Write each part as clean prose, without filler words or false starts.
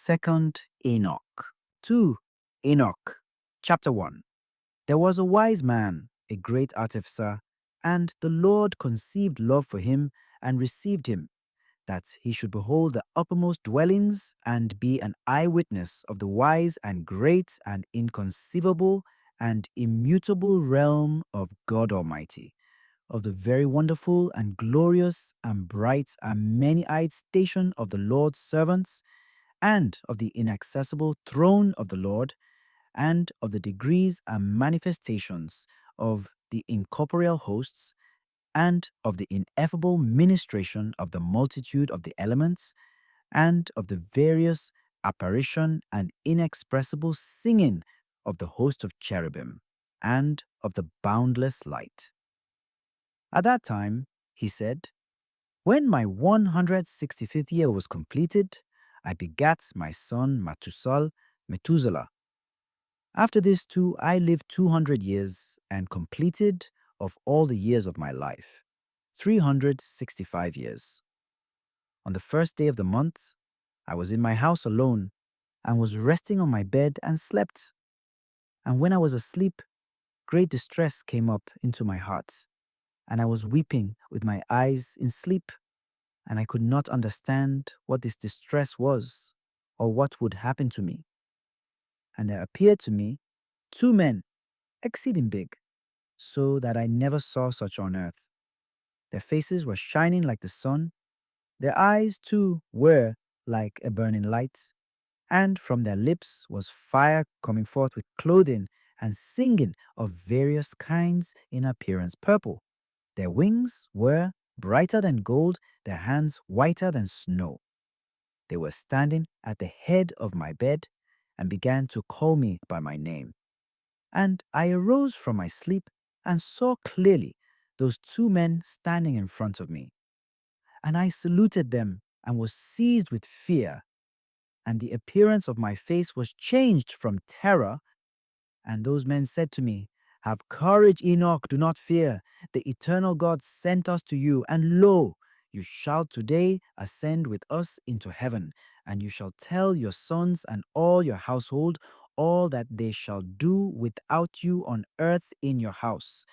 Second Enoch. 2. Enoch. Chapter 1. There was a wise man, a great artificer, and the Lord conceived love for him and received him, that he should behold the uppermost dwellings and be an eyewitness of the wise and great and inconceivable and immutable realm of God Almighty, of the very wonderful and glorious and bright and many-eyed station of the Lord's servants, and of the inaccessible throne of the Lord, and of the degrees and manifestations of the incorporeal hosts, and of the ineffable ministration of the multitude of the elements, and of the various apparition and inexpressible singing of the host of cherubim, and of the boundless light. At that time, he said, when my 165th year was completed, I begat my son Methuselah. After this too, I lived 200 years and completed of all the years of my life, 365 years. On the first day of the month, I was in my house alone and was resting on my bed and slept. And when I was asleep, great distress came up into my heart, and I was weeping with my eyes in sleep, and I could not understand what this distress was or what would happen to me. And there appeared to me 2 men, exceeding big, so that I never saw such on earth. Their faces were shining like the sun, their eyes too were like a burning light, and from their lips was fire coming forth with clothing and singing of various kinds in appearance purple. Their wings were brighter than gold, their hands whiter than snow. They were standing at the head of my bed and began to call me by my name. And I arose from my sleep and saw clearly those 2 men standing in front of me. And I saluted them and was seized with fear. And the appearance of my face was changed from terror. And those men said to me, have courage, Enoch, do not fear. The eternal God sent us to you, and lo, you shall today ascend with us into heaven, and you shall tell your sons and all your household all that they shall do without you on earth in your house.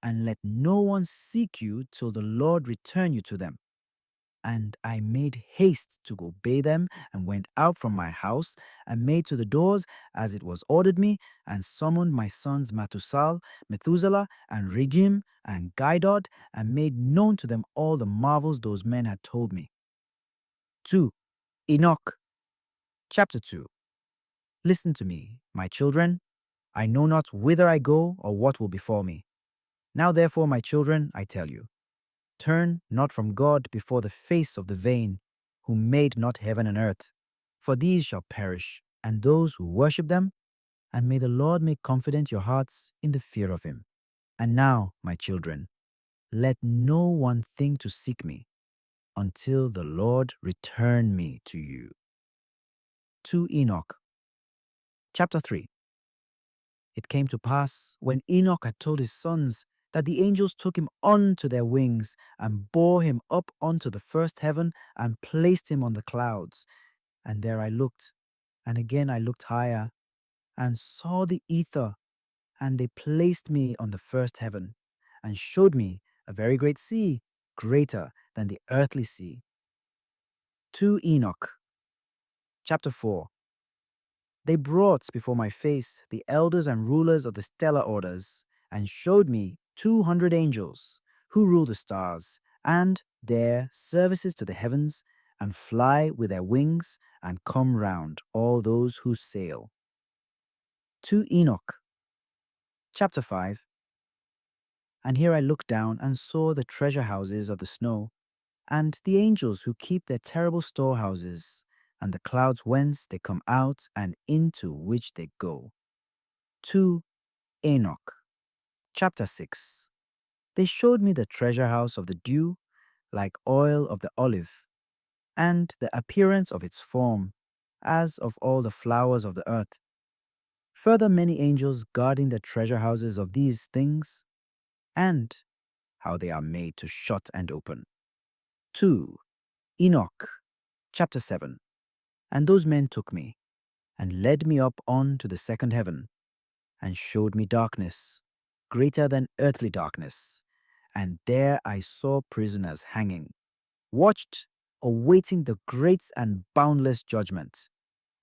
And let no one seek you till the Lord return you to them. And I made haste to obey them, and went out from my house, and made to the doors as it was ordered me, and summoned my sons Methuselah, and Regem, and Gidod, and made known to them all the marvels those men had told me. 2. Enoch. Chapter 2. Listen to me, my children. I know not whither I go, or what will befall me. Now therefore, my children, I tell you, turn not from God before the face of the vain, who made not heaven and earth, for these shall perish, and those who worship them, and may the Lord make confident your hearts in the fear of him. And now, my children, let no one think to seek me, until the Lord return me to you. 2 Enoch. Chapter 3. It came to pass, when Enoch had told his sons, that the angels took him onto their wings, and bore him up unto the first heaven, and placed him on the clouds. And there I looked, and again I looked higher, and saw the ether, and they placed me on the first heaven, and showed me a very great sea, greater than the earthly sea. 2 Enoch. Chapter 4. They brought before my face the elders and rulers of the stellar orders, and showed me 200 angels, who rule the stars, and their services to the heavens, and fly with their wings, and come round all those who sail. 2 Enoch. Chapter 5. And here I looked down and saw the treasure houses of the snow, and the angels who keep their terrible storehouses, and the clouds whence they come out and into which they go. 2 Enoch. Chapter 6. They showed me the treasure house of the dew, like oil of the olive, and the appearance of its form, as of all the flowers of the earth. Further, many angels guarding the treasure houses of these things, and how they are made to shut and open. 2 Enoch. Chapter 7. And those men took me, and led me up on to the second heaven, and showed me darkness, greater than earthly darkness. And there I saw prisoners hanging, watched, awaiting the great and boundless judgment.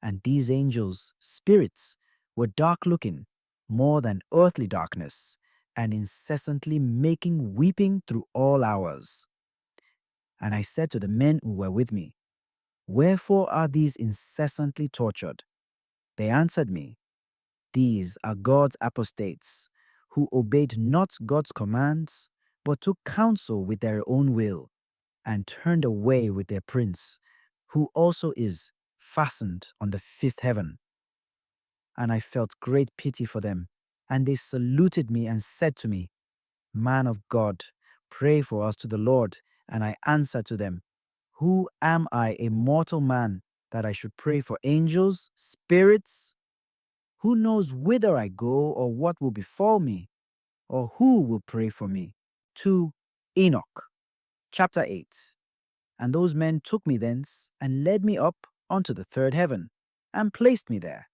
And these angels, spirits, were dark looking, more than earthly darkness, and incessantly making weeping through all hours. And I said to the men who were with me, Wherefore are these incessantly tortured? They answered me, These are God's apostates, who obeyed not God's commands, but took counsel with their own will, and turned away with their prince, who also is fastened on the fifth heaven. And I felt great pity for them, and they saluted me and said to me, Man of God, pray for us to the Lord. And I answered to them, Who am I, a mortal man, that I should pray for angels, spirits? Who knows whither I go or what will befall me, or who will pray for me? 2 Enoch, chapter 8. And those men took me thence, and led me up unto the third heaven, and placed me there.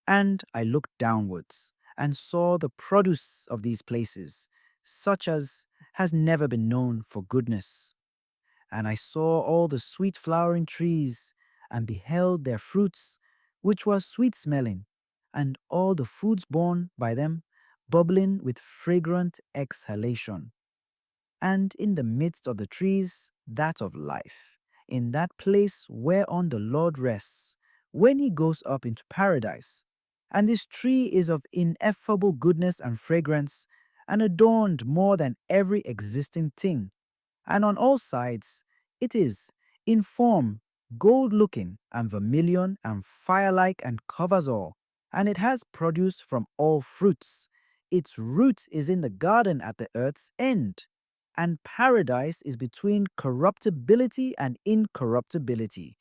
And I looked downwards, and saw the produce of these places, such as has never been known for goodness. And I saw all the sweet flowering trees, and beheld their fruits, which were sweet smelling, and all the foods borne by them, bubbling with fragrant exhalation. And in the midst of the trees, that of life, in that place whereon the Lord rests, when he goes up into paradise. And this tree is of ineffable goodness and fragrance, and adorned more than every existing thing. And on all sides it is, in form, gold-looking and vermilion and fire-like, and covers all. And it has produce from all fruits. Its root is in the garden at the earth's end. And paradise is between corruptibility and incorruptibility.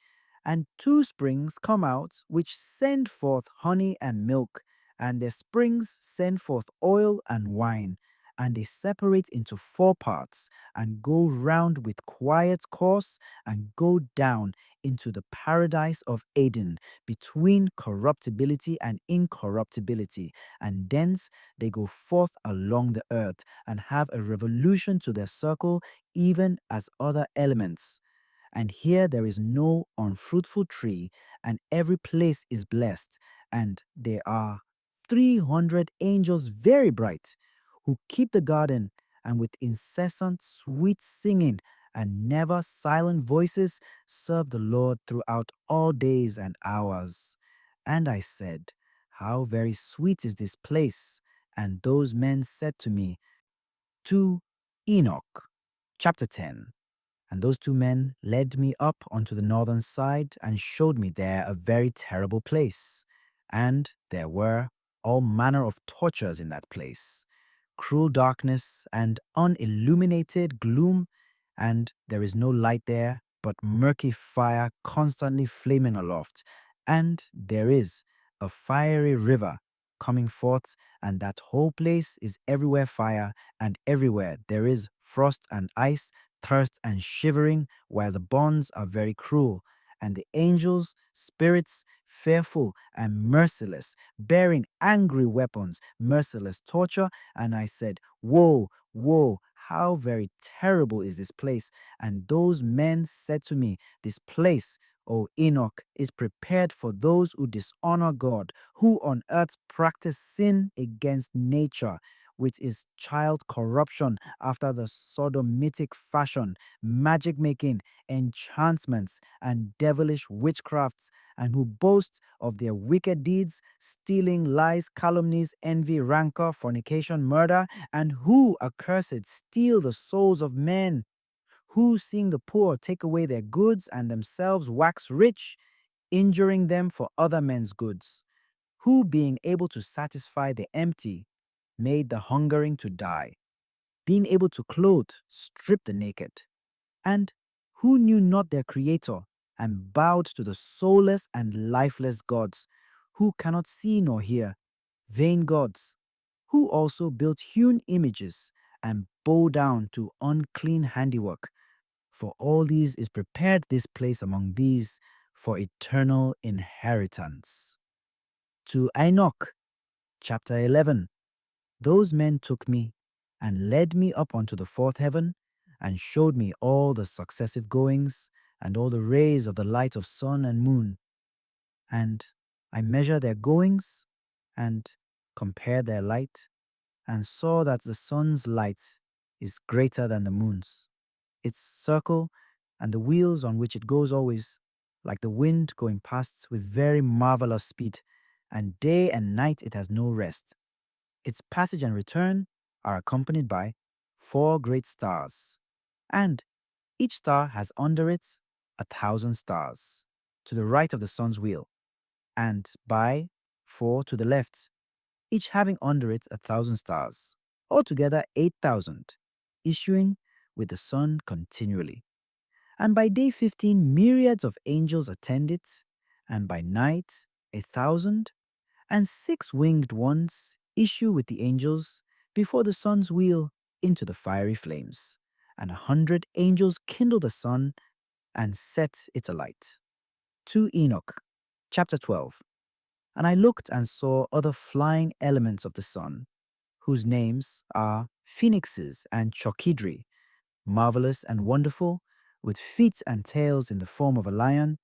And two springs come out, which send forth honey and milk, and their springs send forth oil and wine. And they separate into four parts, and go round with quiet course, and go down into the paradise of Eden, between corruptibility and incorruptibility. And thence they go forth along the earth, and have a revolution to their circle, even as other elements. And here there is no unfruitful tree, and every place is blessed. And there are 300 angels very bright, who keep the garden, and with incessant sweet singing and never silent voices serve the Lord throughout all days and hours. And I said, How very sweet is this place! And those men said to me, 2 Enoch, chapter 10. And those two men led me up onto the northern side, and showed me there a very terrible place. And there were all manner of tortures in that place, cruel darkness and unilluminated gloom, and there is no light there, but murky fire constantly flaming aloft. And there is a fiery river coming forth, and that whole place is everywhere fire, and everywhere there is frost and ice, thirst and shivering, while the bonds are very cruel. And the angels, spirits, fearful and merciless, bearing angry weapons, merciless torture. And I said, Woe, woe, how very terrible is this place. And those men said to me, This place, O Enoch, is prepared for those who dishonor God, who on earth practice sin against nature, which is child corruption after the sodomitic fashion, magic making, enchantments, and devilish witchcrafts, and who boast of their wicked deeds, stealing, lies, calumnies, envy, rancor, fornication, murder, and who, accursed, steal the souls of men, who, seeing the poor, take away their goods, and themselves wax rich, injuring them for other men's goods, who, being able to satisfy the empty, made the hungering to die, being able to clothe, strip the naked, and who knew not their Creator, and bowed to the soulless and lifeless gods, who cannot see nor hear, vain gods, who also built hewn images, and bow down to unclean handiwork. For all these is prepared this place among these, for eternal inheritance. To Enoch, chapter 11. Those men took me and led me up unto the fourth heaven and showed me all the successive goings and all the rays of the light of sun and moon. And I measured their goings and compared their light and saw that the sun's light is greater than the moon's. Its circle and the wheels on which it goes always, like the wind going past with very marvelous speed, and day and night it has no rest. Its passage and return are accompanied by 4 great stars, and each star has under it 1,000 stars, to the right of the sun's wheel, and by 4 to the left, each having under it 1,000 stars, altogether 8,000, issuing with the sun continually. And by day 15 myriads of angels attend it, and by night 1,000, and 6 winged ones issue with the angels before the sun's wheel into the fiery flames, and 100 angels kindle the sun and set it alight. To Enoch, chapter 12. And I looked and saw other flying elements of the sun, whose names are phoenixes and chochidri, marvelous and wonderful, with feet and tails in the form of a lion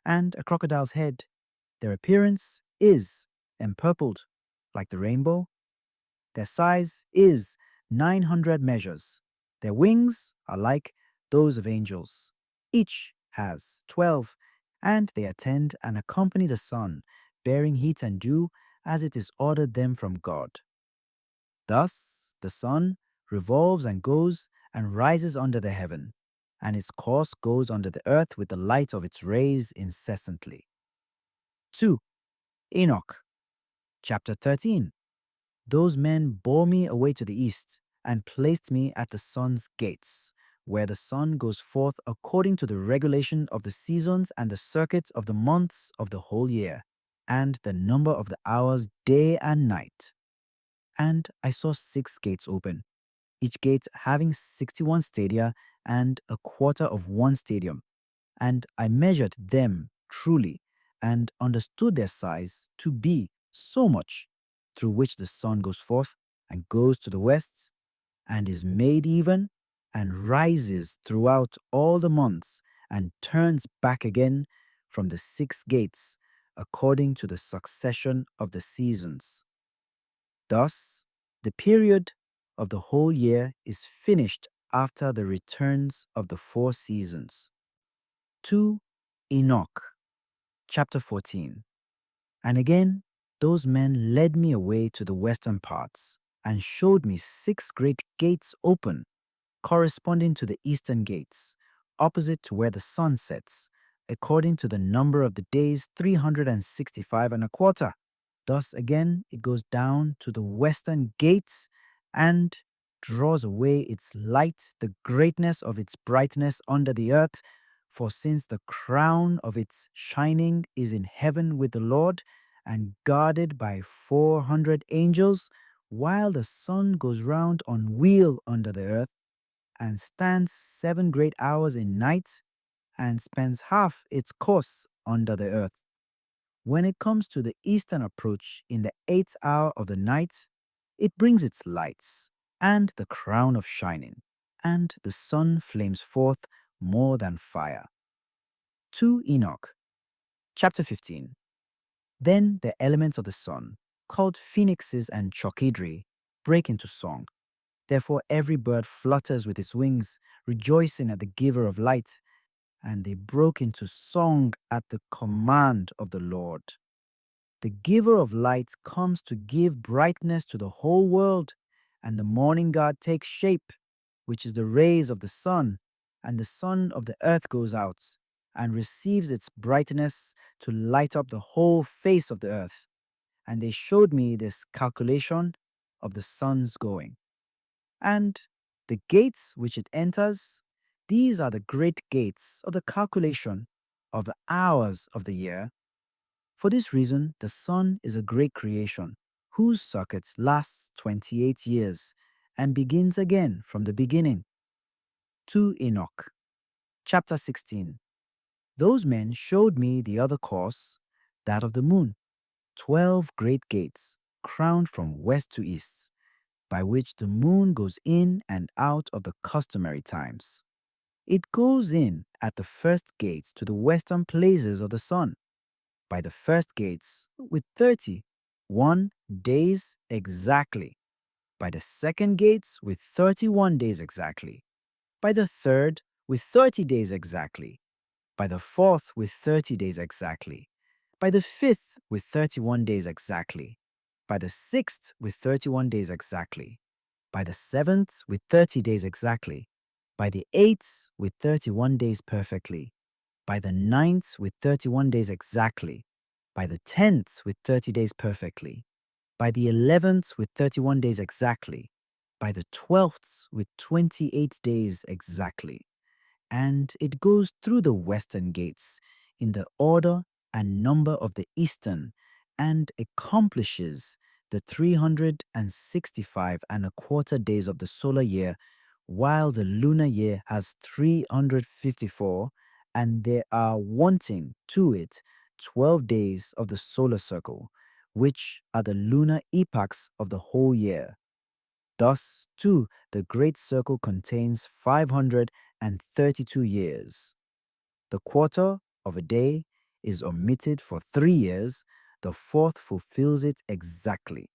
and a crocodile's head. Their appearance is empurpled, like the rainbow. Their size is 900 measures. Their wings are like those of angels. Each has 12, and they attend and accompany the sun, bearing heat and dew as it is ordered them from God. Thus the sun revolves and goes and rises under the heaven, and its course goes under the earth with the light of its rays incessantly. 2. Enoch, chapter 13. Those men bore me away to the east and placed me at the sun's gates, where the sun goes forth according to the regulation of the seasons and the circuit of the months of the whole year, and the number of the hours day and night. And I saw 6 gates open, each gate having 61 stadia and a quarter of 1 stadium. And I measured them truly, and understood their size to be so much, through which the sun goes forth and goes to the west, and is made even, and rises throughout all the months, and turns back again from the 6 gates, according to the succession of the seasons. Thus, the period of the whole year is finished after the returns of the 4 seasons. 2. Enoch, chapter 14. And again, those men led me away to the western parts, and showed me 6 great gates open, corresponding to the eastern gates, opposite to where the sun sets, according to the number of the days 365 and a quarter. Thus again it goes down to the western gates, and draws away its light, the greatness of its brightness under the earth. For since the crown of its shining is in heaven with the Lord, and guarded by 400 angels, while the sun goes round on wheel under the earth, and stands 7 great hours in night, and spends half its course under the earth. When it comes to the eastern approach in the 8th hour of the night, it brings its lights, and the crown of shining, and the sun flames forth more than fire. 2 Enoch, chapter 15. Then the elements of the sun, called phoenixes and chochidri, break into song. Therefore every bird flutters with its wings, rejoicing at the giver of light, and they broke into song at the command of the Lord. The giver of light comes to give brightness to the whole world, and the morning god takes shape, which is the rays of the sun, and the sun of the earth goes out, and receives its brightness to light up the whole face of the earth. And they showed me this calculation of the sun's going. And the gates which it enters, these are the great gates of the calculation of the hours of the year. For this reason, the sun is a great creation, whose circuit lasts 28 years, and begins again from the beginning. 2 Enoch, chapter 16. Those men showed me the other course, that of the moon, 12 great gates, crowned from west to east, by which the moon goes in and out of the customary times. It goes in at the first gates to the western places of the sun, by the first gates with 31 days exactly, by the second gates with 31 days exactly, by the third with 30 days exactly, by the fourth with 30 days exactly, by the fifth with 31 days exactly, by the sixth with 31 days exactly, by the seventh with 30 days exactly, by the eighth with 31 days perfectly, by the ninth with 31 days exactly, by the 10th with 30 days perfectly, by the 11th with 31 days exactly, by the 12th with 28 days exactly. And it goes through the western gates in the order and number of the eastern, and accomplishes the 365 and a quarter days of the solar year, while the lunar year has 354, and there are wanting to it 12 days of the solar circle, which are the lunar epochs of the whole year. Thus, too, the great circle contains 532 years. The quarter of a day is omitted for 3 years, the fourth fulfills it exactly.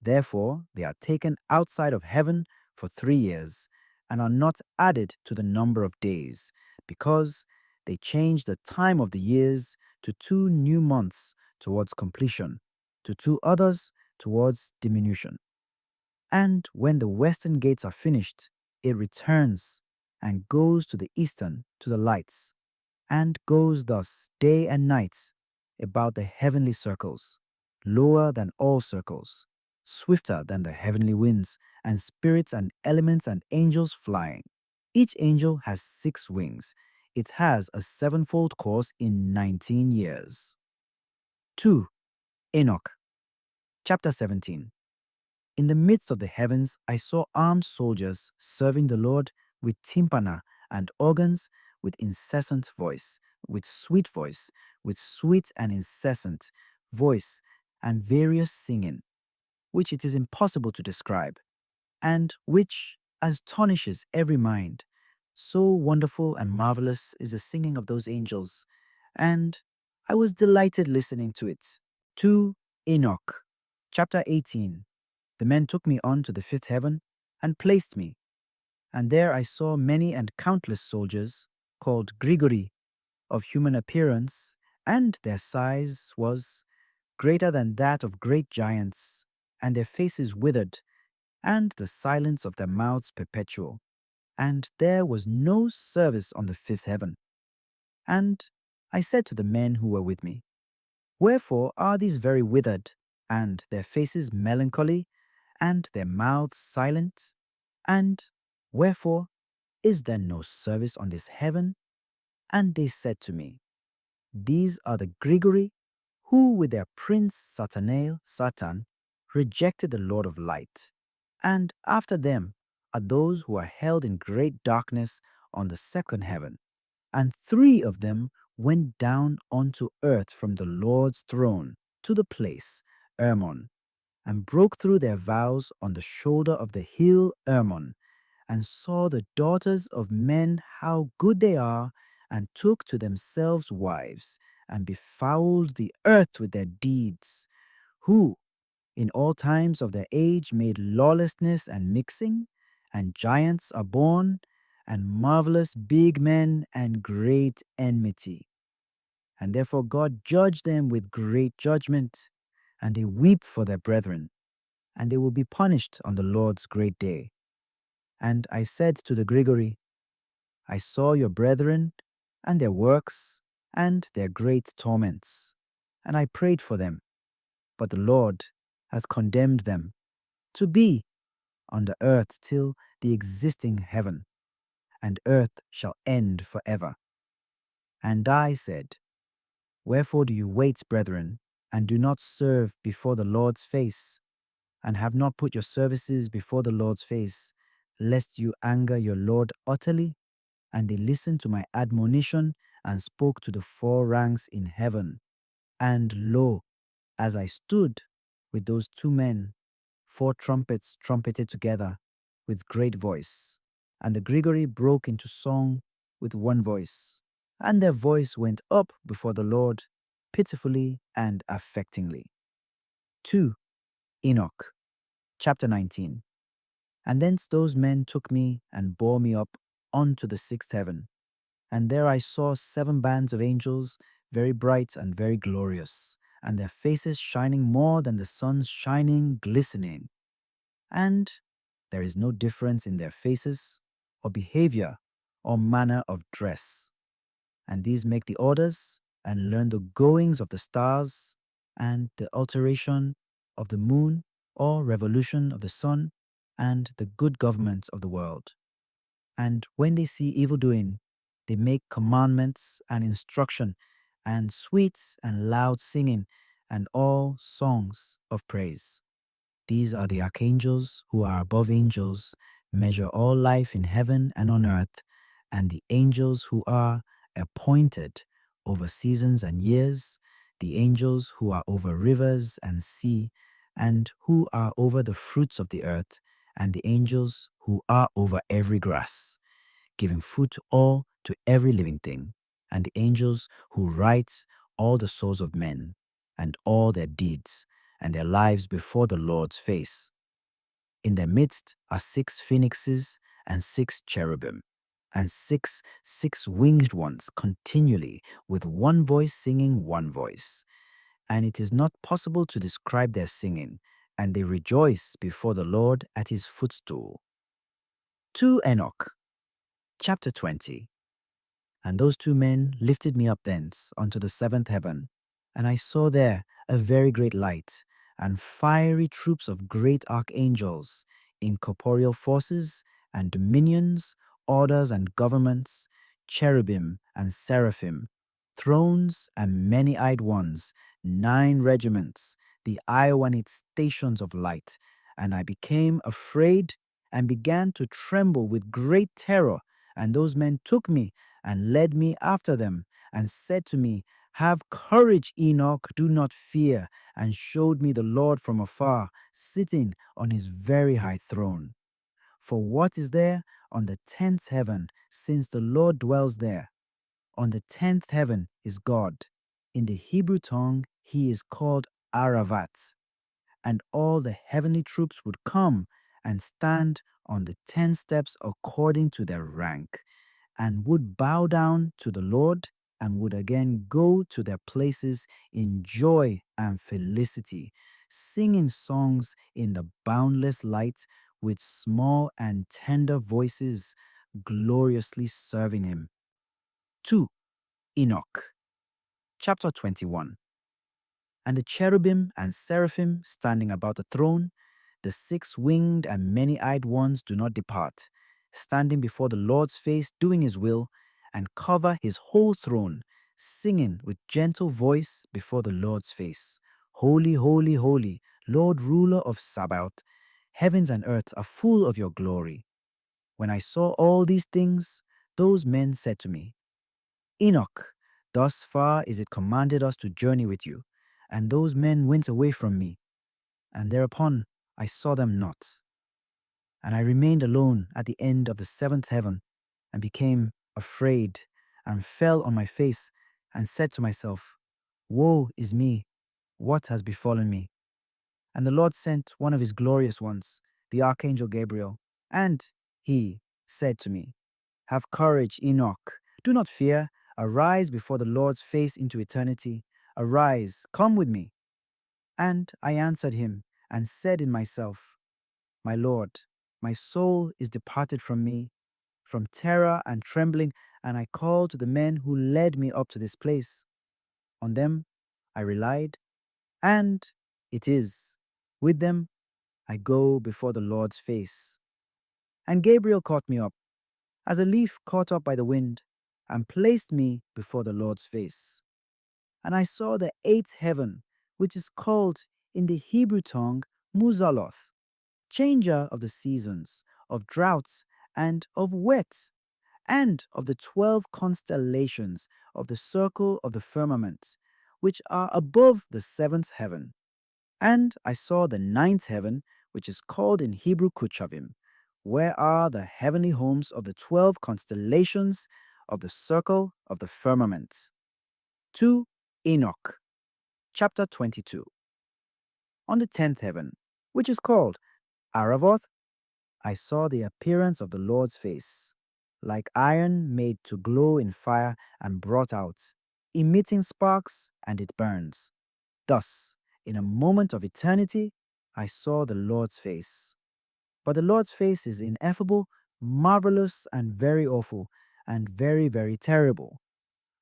Therefore, they are taken outside of heaven for 3 years, and are not added to the number of days, because they change the time of the years to 2 new months towards completion, to 2 others towards diminution. And when the western gates are finished, it returns and goes to the eastern to the lights, and goes thus day and night about the heavenly circles, lower than all circles, swifter than the heavenly winds, and spirits and elements and angels flying. Each angel has 6 wings. It has a sevenfold course in 19 years. 2. Enoch, chapter 17. In the midst of the heavens, I saw armed soldiers serving the Lord with tympana and organs, with incessant voice, with sweet and incessant voice, and various singing, which it is impossible to describe, and which astonishes every mind. So wonderful and marvelous is the singing of those angels, and I was delighted listening to it. 2. Enoch, chapter 18. The men took me on to the fifth heaven and placed me, and there I saw many and countless soldiers, called Grigori, of human appearance, and their size was greater than that of great giants, and their faces withered, and the silence of their mouths perpetual. And there was no service on the fifth heaven. And I said to the men who were with me, wherefore are these very withered, and their faces melancholy, and their mouths silent? And wherefore is there no service on this heaven? And they said to me, these are the Grigori, who with their prince Satan, rejected the Lord of light. And after them are those who are held in great darkness on the second heaven. And 3 of them went down onto earth from the Lord's throne to the place, Hermon, and broke through their vows on the shoulder of the hill Hermon, and saw the daughters of men how good they are, and took to themselves wives, and befouled the earth with their deeds, who in all times of their age made lawlessness and mixing, and giants are born, and marvelous big men and great enmity. And therefore God judged them with great judgment, and they weep for their brethren, and they will be punished on the Lord's great day. And I said to the Grigori, I saw your brethren, and their works, and their great torments, and I prayed for them, but the Lord has condemned them to be on the earth till the existing heaven, and earth shall end forever. And I said, wherefore do you wait, brethren, and do not serve before the Lord's face, and have not put your services before the Lord's face, lest you anger your Lord utterly, and they listen to my admonition, and spoke to the four ranks in heaven. And lo, as I stood with those two men, four trumpets trumpeted together with great voice, and the Gregory broke into song with one voice, and their voice went up before the Lord pitifully and affectingly. 2. Enoch, chapter 19. And thence those men took me and bore me up unto the sixth heaven. And there I saw 7 bands of angels, very bright and very glorious, and their faces shining more than the sun's shining, glistening. And there is no difference in their faces, or behavior, or manner of dress. And these make the orders, and learn the goings of the stars, and the alteration of the moon, or revolution of the sun, and the good government of the world. And when they see evil doing, they make commandments and instruction, and sweet and loud singing, and all songs of praise. These are the archangels who are above angels, measure all life in heaven and on earth, and the angels who are appointed over seasons and years, the angels who are over rivers and sea, and who are over the fruits of the earth, and the angels who are over every grass, giving food to all, to every living thing, and the angels who write all the souls of men, and all their deeds, and their lives before the Lord's face. In their midst are 6 phoenixes and 6 cherubim, and 6 six-winged ones continually, with one voice singing one voice. And it is not possible to describe their singing, and they rejoice before the Lord at his footstool. 2 Enoch, chapter 20. And those 2 men lifted me up thence unto the 7th heaven, and I saw there a very great light, and fiery troops of great archangels, incorporeal forces, and dominions, orders, and governments, cherubim and seraphim, thrones and many-eyed ones, 9 regiments, the Iowanite stations of light. And I became afraid and began to tremble with great terror. And those men took me and led me after them, and said to me, Have courage, Enoch, do not fear, and showed me the Lord from afar, sitting on his very high throne. For what is there on the 10th heaven, since the Lord dwells there? On the 10th heaven is God. In the Hebrew tongue, he is called Aravat. And all the heavenly troops would come and stand on the 10 steps according to their rank, and would bow down to the Lord, and would again go to their places in joy and felicity, singing songs in the boundless light with small and tender voices, gloriously serving him. 2. Enoch, chapter 21. And the cherubim and seraphim standing about the throne, the 6-winged and many-eyed ones do not depart, standing before the Lord's face, doing his will, and cover his whole throne, singing with gentle voice before the Lord's face. Holy, holy, holy, Lord ruler of Sabaoth, heavens and earth are full of your glory. When I saw all these things, those men said to me, Enoch, thus far is it commanded us to journey with you. And those men went away from me, and thereupon I saw them not. And I remained alone at the end of the 7th heaven, and became afraid, and fell on my face, and said to myself, Woe is me, what has befallen me? And the Lord sent one of his glorious ones, the archangel Gabriel, and he said to me, Have courage, Enoch, do not fear, arise before the Lord's face into eternity. Arise, come with me. And I answered him, and said in myself, My Lord, my soul is departed from me, from terror and trembling, and I called to the men who led me up to this place. On them I relied, and it is, with them I go before the Lord's face. And Gabriel caught me up, as a leaf caught up by the wind, and placed me before the Lord's face. And I saw the 8th heaven, which is called in the Hebrew tongue Muzaloth, changer of the seasons, of droughts, and of wet. and of the 12 constellations of the circle of the firmament, which are above the seventh heaven. And I saw the ninth heaven, which is called in Hebrew Kuchavim, where are the heavenly homes of the 12 constellations of the circle of the firmament. 2. Enoch, chapter 22. On the 10th heaven, which is called Aravoth, I saw the appearance of the Lord's face, like iron made to glow in fire and brought out, emitting sparks, and it burns. Thus, in a moment of eternity, I saw the Lord's face. But the Lord's face is ineffable, marvelous, and very awful, and very, very terrible.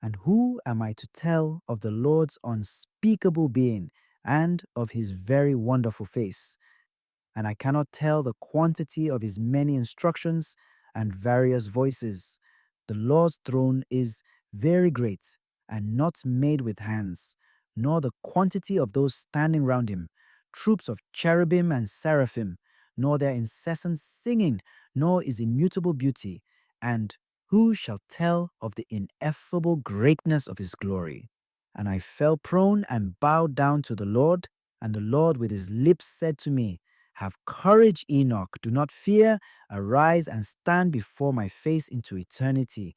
And who am I to tell of the Lord's unspeakable being and of his very wonderful face? And I cannot tell the quantity of his many instructions and various voices. The Lord's throne is very great and not made with hands, nor the quantity of those standing round him, troops of cherubim and seraphim, nor their incessant singing, nor his immutable beauty. And who shall tell of the ineffable greatness of his glory? And I fell prone and bowed down to the Lord, and the Lord with his lips said to me, Have courage, Enoch, do not fear, arise and stand before my face into eternity.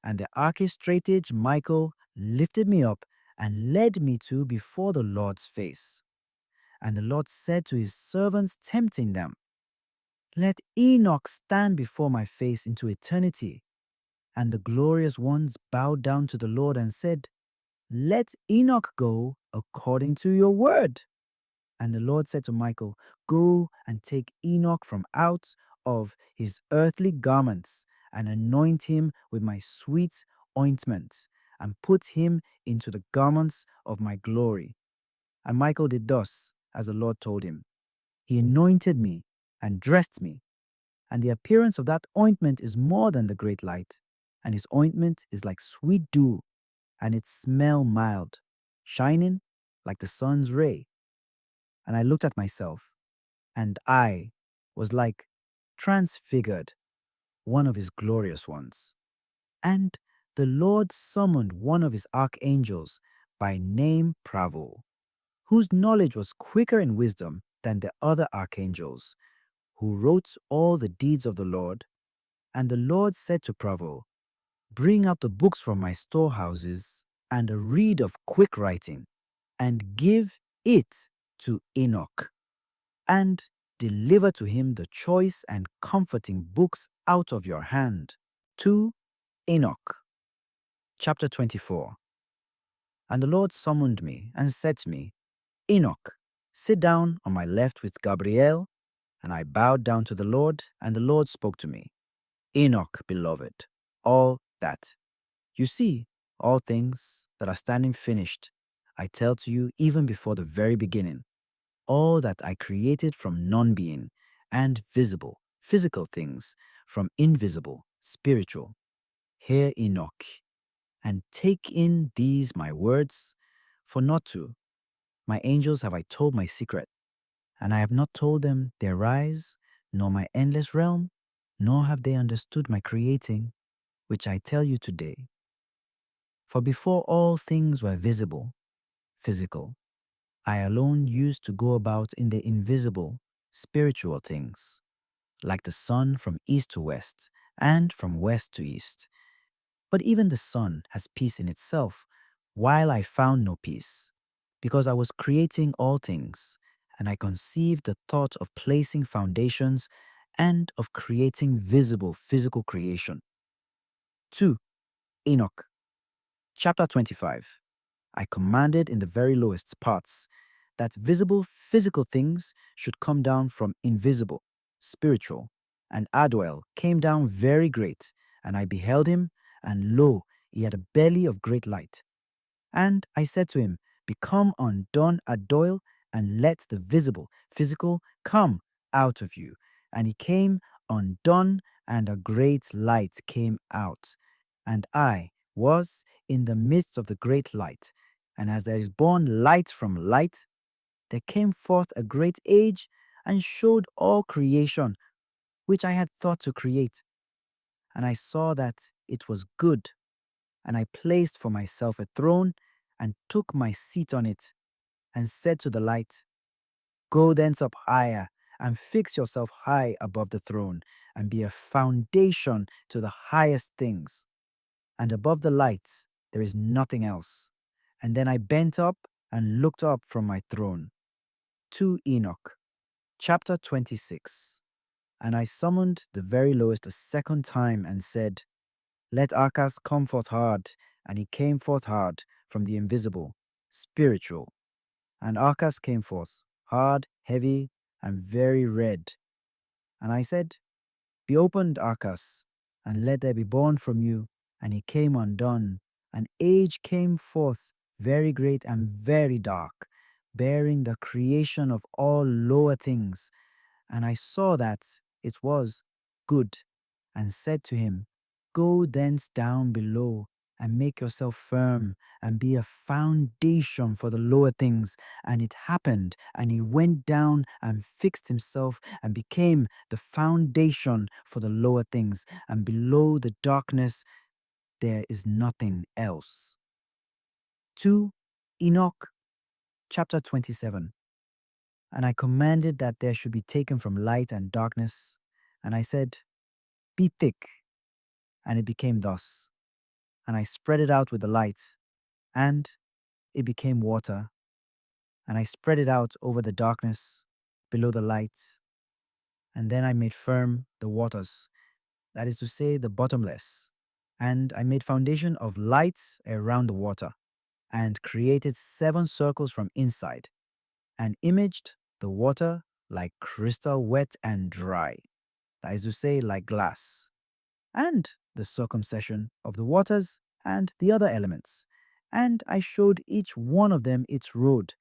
And the archistratage Michael lifted me up and led me to before the Lord's face. And the Lord said to his servants, tempting them, Let Enoch stand before my face into eternity. And the glorious ones bowed down to the Lord and said, Let Enoch go according to your word. And the Lord said to Michael, Go and take Enoch from out of his earthly garments and anoint him with my sweet ointment and put him into the garments of my glory. And Michael did thus, as the Lord told him. He anointed me and dressed me. And the appearance of that ointment is more than the great light. And his ointment is like sweet dew, and its smell mild, shining like the sun's ray. And I looked at myself, and I was like transfigured, one of his glorious ones. And the Lord summoned one of his archangels by name Pravo, whose knowledge was quicker in wisdom than the other archangels, who wrote all the deeds of the Lord. And the Lord said to Pravo, Bring out the books from my storehouses and a reed of quick writing, and give it to Enoch, and deliver to him the choice and comforting books out of your hand. 2. Enoch, chapter 24. And the Lord summoned me and said to me, Enoch, sit down on my left with Gabriel. And I bowed down to the Lord, and the Lord spoke to me, Enoch, beloved, all that you see, all things that are standing finished, I tell to you even before the very beginning, all that I created from non-being, and visible, physical things from invisible, spiritual. Hear, Enoch, and take in these my words, for not to. My angels have I told my secret, and I have not told them their rise, nor my endless realm, nor have they understood my creating, which I tell you today. For before all things were visible, physical, I alone used to go about in the invisible, spiritual things, like the sun from east to west, and from west to east. But even the sun has peace in itself, while I found no peace, because I was creating all things, and I conceived the thought of placing foundations and of creating visible physical creation. 2. Enoch, chapter 25. I commanded in the very lowest parts that visible physical things should come down from invisible, spiritual, and Adwell came down very great, and I beheld him, and lo, he had a belly of great light. And I said to him, Become undone, Adwell, and let the visible, physical, come out of you. And he came undone, and a great light came out. And I was in the midst of the great light. And as there is born light from light, there came forth a great age, and showed all creation, which I had thought to create. And I saw that it was good, and I placed for myself a throne and took my seat on it, and said to the light, Go thence up higher, and fix yourself high above the throne, and be a foundation to the highest things. And above the light there is nothing else. And then I bent up and looked up from my throne. 2 Enoch, chapter 26. And I summoned the very lowest a second time and said, Let Arcas come forth hard. And he came forth hard from the invisible, spiritual. And Arcas came forth, hard, heavy, and very red. And I said, Be opened, Arcas, and let there be born from you. And he came undone. An age came forth, very great and very dark, bearing the creation of all lower things. And I saw that it was good, and said to him, Go thence down below, and make yourself firm, and be a foundation for the lower things. And it happened, and he went down and fixed himself, and became the foundation for the lower things. And below the darkness there is nothing else. 2 Enoch, chapter 27. And I commanded that there should be taken from light and darkness. And I said, Be thick. And it became thus. And I spread it out with the light, and it became water. And I spread it out over the darkness below the light. And then I made firm the waters, that is to say, the bottomless. And I made foundation of light around the water, and created 7 circles from inside, and imaged the water like crystal wet and dry, that is to say, like glass, and the circumcision of the waters and the other elements. And I showed each one of them its road,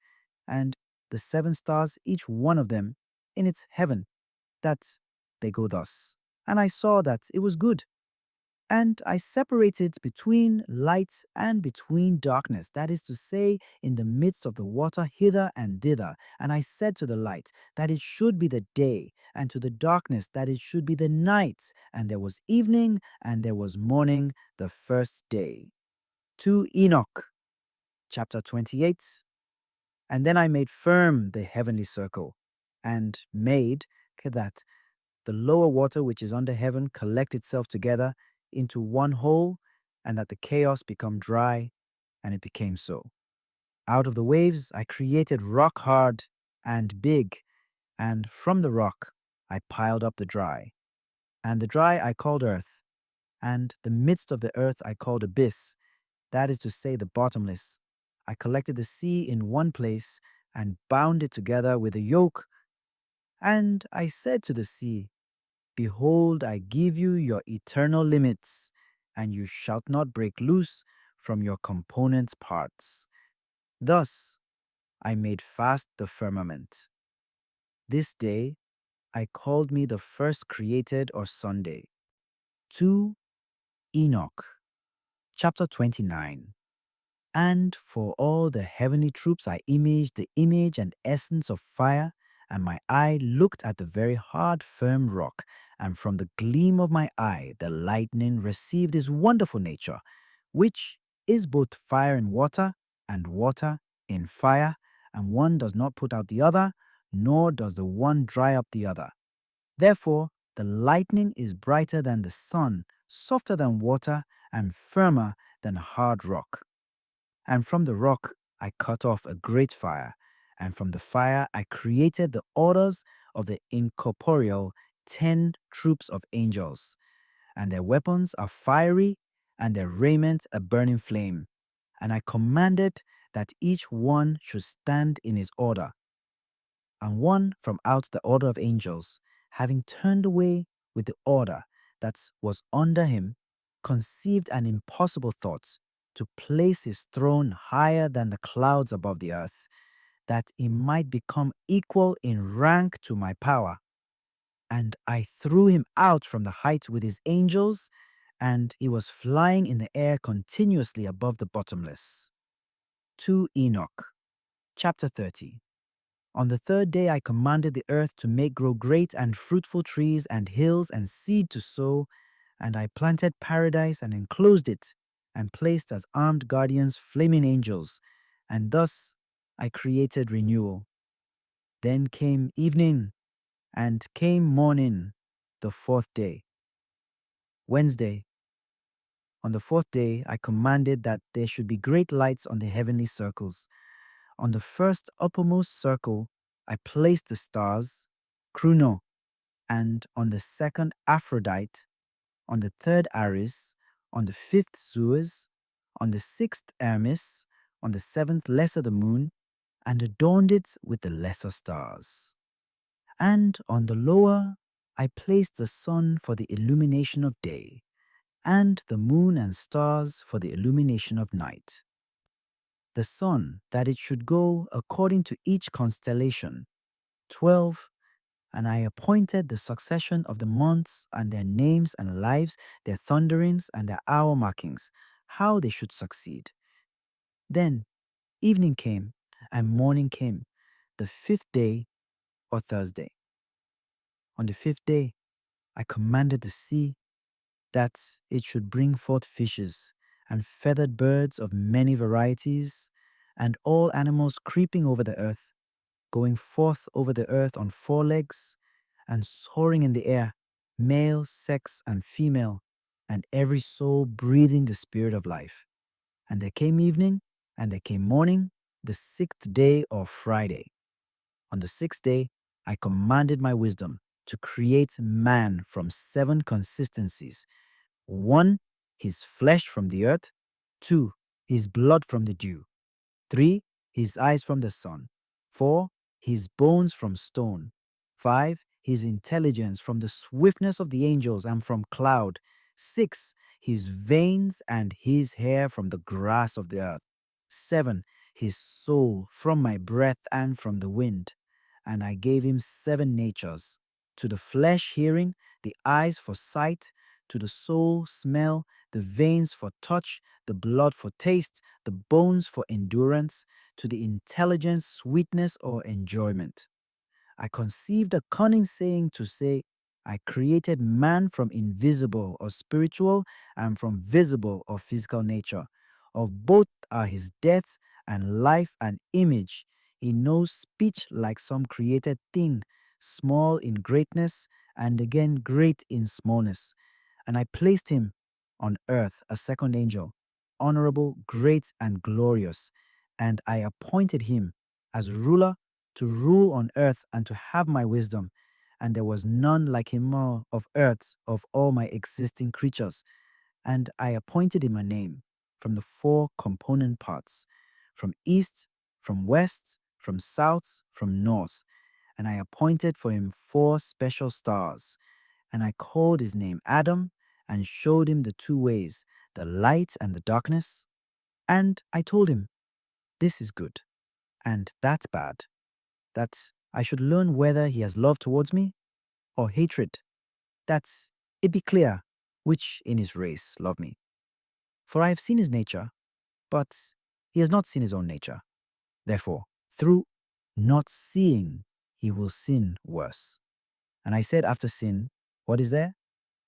and the 7 stars, each one of them in its heaven, that they go thus. And I saw that it was good. And I separated between light and between darkness, that is to say, in the midst of the water hither and thither. And I said to the light that it should be the day, and to the darkness that it should be the night. And there was evening, and there was morning, the first day. 2 Enoch, chapter 28. And then I made firm the heavenly circle, and made that the lower water which is under heaven collect itself together into one whole, and that the chaos become dry, and it became so. Out of the waves I created rock hard and big, and from the rock I piled up the dry. And the dry I called earth, and the midst of the earth I called abyss, that is to say, the bottomless. I collected the sea in one place, and bound it together with a yoke. And I said to the sea, Behold, I give you your eternal limits, and you shalt not break loose from your component parts. Thus I made fast the firmament. This day I called me the first created or Sunday. 2 Enoch, chapter 29. And for all the heavenly troops I imaged the image and essence of fire, and my eye looked at the very hard, firm rock, and from the gleam of my eye the lightning received his wonderful nature, which is both fire in water, and water in fire, and one does not put out the other, nor does the one dry up the other. Therefore the lightning is brighter than the sun, softer than water, and firmer than hard rock. And from the rock I cut off a great fire, and from the fire I created the orders of the incorporeal 10 troops of angels, and their weapons are fiery, and their raiment a burning flame. And I commanded that each one should stand in his order. And one from out the order of angels, having turned away with the order that was under him, conceived an impossible thought, to place his throne higher than the clouds above the earth, that he might become equal in rank to my power. And I threw him out from the height with his angels, and he was flying in the air continuously above the bottomless. 2 Enoch, chapter 30. On the 3rd day I commanded the earth to make grow great and fruitful trees and hills and seed to sow, And I planted paradise and enclosed it, and placed as armed guardians flaming angels, and thus I created renewal. Then came evening, and came morning, the fourth day. Wednesday. On the fourth day, I commanded that there should be great lights on the heavenly circles. On the first uppermost circle, I placed the stars, Chrono, and on the second Aphrodite, on the third Aries, on the fifth Zeus, on the sixth Hermes, on the seventh Lesser the moon, and adorned it with the lesser stars. And on the lower, I placed the sun for the illumination of day, and the moon and stars for the illumination of night. The sun, that it should go according to each constellation, 12, and I appointed the succession of the months and their names and lives, their thunderings and their hour markings, how they should succeed. Then evening came, and morning came, the fifth day or Thursday. On the fifth day, I commanded the sea that it should bring forth fishes, and feathered birds of many varieties, and all animals creeping over the earth, going forth over the earth on four legs, and soaring in the air, male, sex, and female, and every soul breathing the spirit of life. And there came evening, and there came morning, the sixth day or Friday. On the sixth day, I commanded my wisdom to create man from 7 consistencies. 1, his flesh from the earth. 2, his blood from the dew. 3, his eyes from the sun. 4, his bones from stone. 5, his intelligence from the swiftness of the angels and from cloud. 6, his veins and his hair from the grass of the earth. 7, his soul from my breath and from the wind. And I gave him 7 natures: to the flesh hearing, the eyes for sight, to the soul smell, the veins for touch, the blood for taste, the bones for endurance, to the intelligence sweetness or enjoyment. I conceived a cunning saying to say, I created man from invisible or spiritual and from visible or physical nature. Of both are his death and life and image. He knows speech like some created thing, small in greatness and again great in smallness. And I placed him on earth a second angel, honorable, great, and glorious. And I appointed him as ruler to rule on earth and to have my wisdom. And there was none like him of earth of all my existing creatures. And I appointed him a name from the 4 component parts, from east, from west, from south, from north. And I appointed for him 4 special stars. And I called his name Adam, and showed him the 2 ways, the light and the darkness. And I told him, this is good, and that's bad, that I should learn whether he has love towards me or hatred, that it be clear which in his race love me. For I have seen his nature, but he has not seen his own nature. Therefore, through not seeing, he will sin worse. And I said after sin, what is there?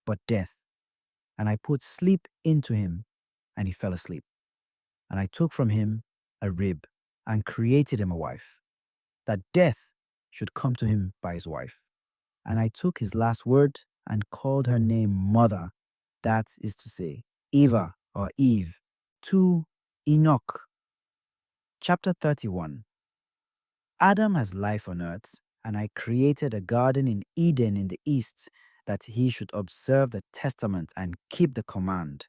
But death. And I put sleep into him, and he fell asleep. And I took from him a rib, and created him a wife, that death should come to him by his wife. And I took his last word, and called her name Mother, that is to say, Eva or Eve, to Enoch. Chapter 31. Adam has life on earth, and I created a garden in Eden in the east, that he should observe the testament and keep the command.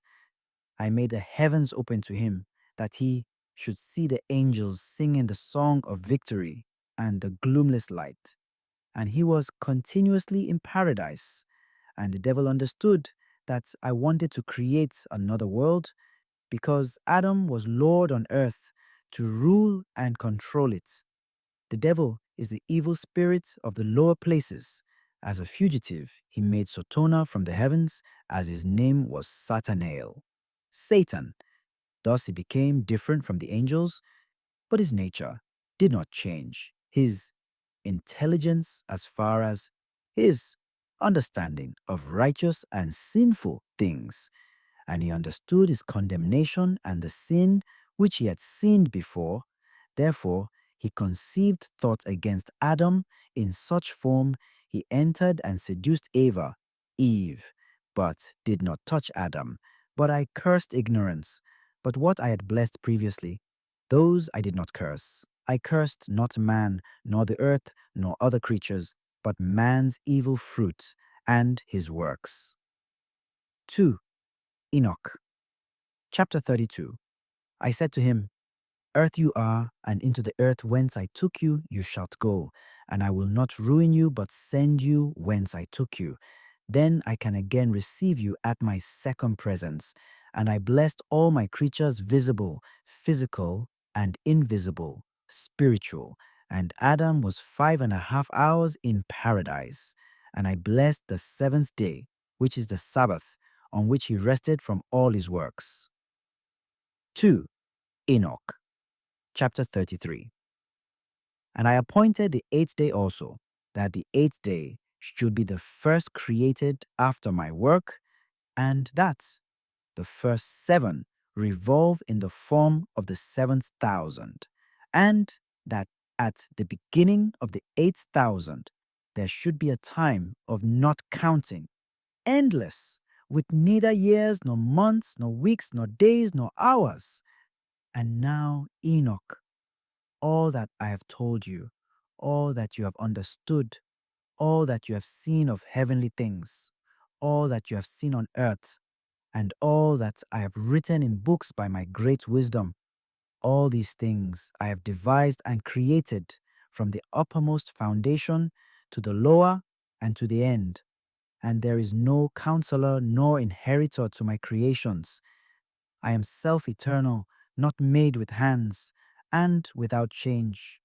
I made the heavens open to him, that he should see the angels singing the song of victory and the gloomless light. And he was continuously in paradise. And the devil understood that I wanted to create another world, because Adam was Lord on earth to rule and control it. The devil is the evil spirit of the lower places. As a fugitive, he made Sotona from the heavens, as his name was Satanael, Satan. Thus he became different from the angels, but his nature did not change. His intelligence, as far as his understanding of righteous and sinful things. And he understood his condemnation and the sin which he had sinned before. Therefore, he conceived thoughts against Adam. In such form, he entered and seduced Eve, but did not touch Adam. But I cursed ignorance. But what I had blessed previously, those I did not curse. I cursed not man, nor the earth, nor other creatures, but man's evil fruit and his works. 2. Enoch. Chapter 32. I said to him, Earth you are, and into the earth whence I took you, you shalt go, and I will not ruin you, but send you whence I took you. Then I can again receive you at my second presence. And I blessed all my creatures, visible, physical, and invisible, spiritual. And Adam was 5.5 hours in paradise. And I blessed the seventh day, which is the Sabbath, on which he rested from all his works. 2. Enoch. Chapter 33. And I appointed the eighth day also, that the eighth day should be the first created after my work, and that the first 7 revolve in the form of the 7,000, and that at the beginning of the 8,000 there should be a time of not counting, endless, with neither years, nor months, nor weeks, nor days, nor hours. And now, Enoch, all that I have told you, all that you have understood, all that you have seen of heavenly things, all that you have seen on earth, and all that I have written in books by my great wisdom, all these things I have devised and created from the uppermost foundation to the lower and to the end. And there is no counselor nor inheritor to my creations. I am self-eternal, not made with hands, and without change.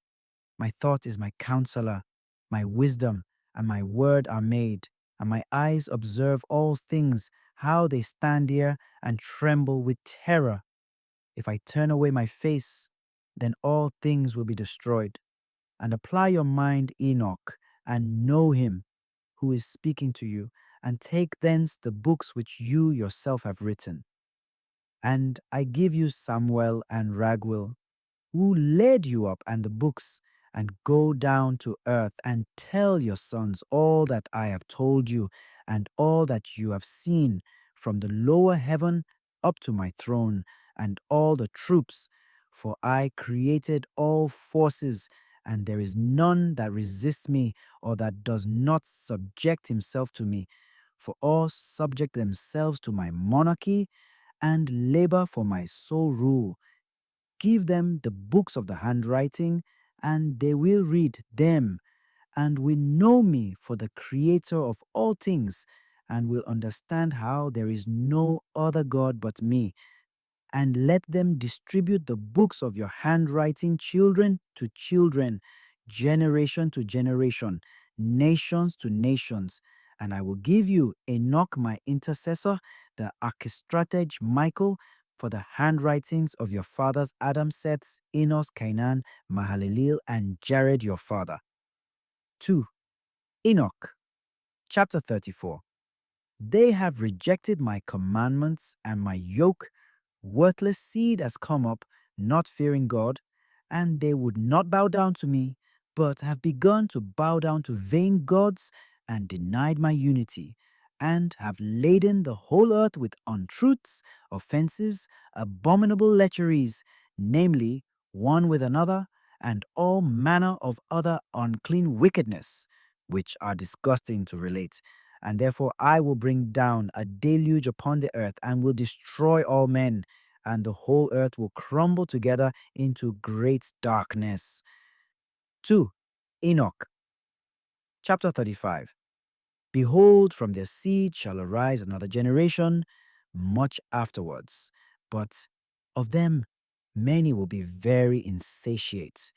My thought is my counselor, my wisdom and my word are made, and my eyes observe all things, how they stand here and tremble with terror. If I turn away my face, then all things will be destroyed. And apply your mind, Enoch, and know him who is speaking to you, and take thence the books which you yourself have written. And I give you Samuel and Raguel, who led you up, and the books, and go down to earth and tell your sons all that I have told you, and all that you have seen from the lower heaven up to my throne, and all the troops. For I created all forces, and there is none that resists me, or that does not subject himself to me. For all subject themselves to my monarchy, and labor for my sole rule. Give them the books of the handwriting, and they will read them, and will know me for the creator of all things, and will understand how there is no other God but me. And let them distribute the books of your handwriting, children to children, generation to generation, nations to nations. And I will give you Enoch my intercessor, the archistratege Michael, for the handwritings of your fathers Adam, Seth, Enos, Cainan, Mahalaleel, and Jared your father. 2. Enoch. Chapter 34. They have rejected my commandments, and my yoke, worthless seed, has come up, not fearing God, and they would not bow down to me, but have begun to bow down to vain gods, and denied my unity, and have laden the whole earth with untruths, offenses, abominable lecheries, namely, one with another, and all manner of other unclean wickedness, which are disgusting to relate. And therefore I will bring down a deluge upon the earth, and will destroy all men, and the whole earth will crumble together into great darkness. 2. Enoch. Chapter 35. Behold, from their seed shall arise another generation, much afterwards. But of them many will be very insatiate.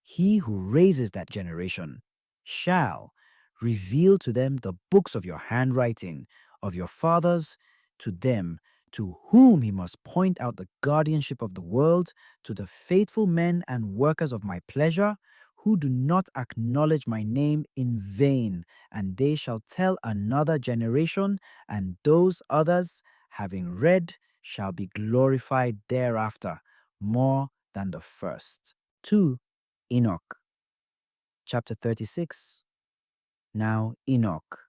He who raises that generation shall reveal to them the books of your handwriting, of your fathers, to them, to whom he must point out the guardianship of the world, to the faithful men and workers of my pleasure, who do not acknowledge my name in vain, and they shall tell another generation, and those others, having read, shall be glorified thereafter more than the first. 2. Enoch. Chapter 36. Now, Enoch,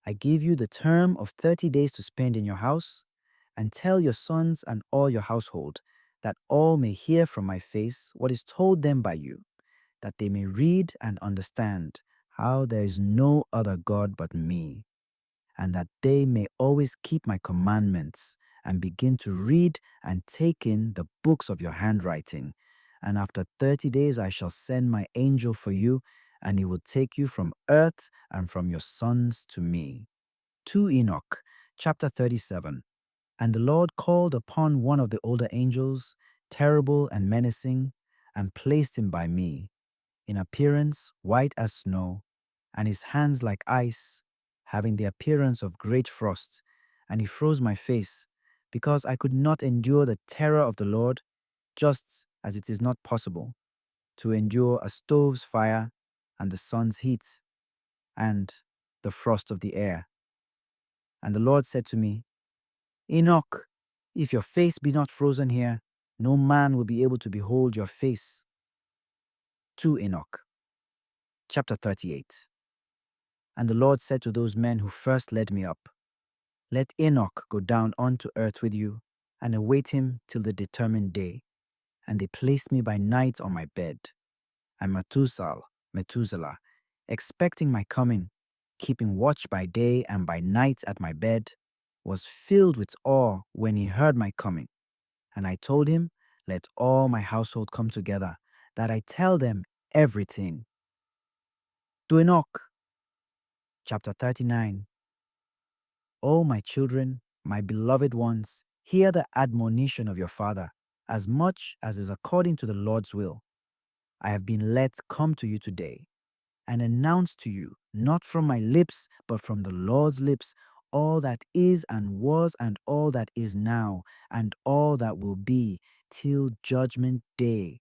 I give you the term of 30 days to spend in your house, and tell your sons and all your household, that all may hear from my face what is told them by you, that they may read and understand how there is no other God but me, and that they may always keep my commandments and begin to read and take in the books of your handwriting. And after 30 days I shall send my angel for you, and he will take you from earth and from your sons to me. 2 Enoch, chapter 37. And the Lord called upon one of the older angels, terrible and menacing, and placed him by me, in appearance white as snow, and his hands like ice, having the appearance of great frost. And he froze my face, because I could not endure the terror of the Lord, just as it is not possible to endure a stove's fire and the sun's heat and the frost of the air. And the Lord said to me, Enoch, if your face be not frozen here, no man will be able to behold your face. 2 Enoch, chapter 38. And the Lord said to those men who first led me up, Let Enoch go down unto earth with you, and await him till the determined day. And they placed me by night on my bed. And Methuselah, expecting my coming, keeping watch by day and by night at my bed, was filled with awe when he heard my coming. And I told him, Let all my household come together, that I tell them everything. To Enoch, chapter 39. O my children, my beloved ones, hear the admonition of your father, as much as is according to the Lord's will. I have been let come to you today, and announce to you, not from my lips, but from the Lord's lips, all that is and was and all that is now, and all that will be, till judgment day.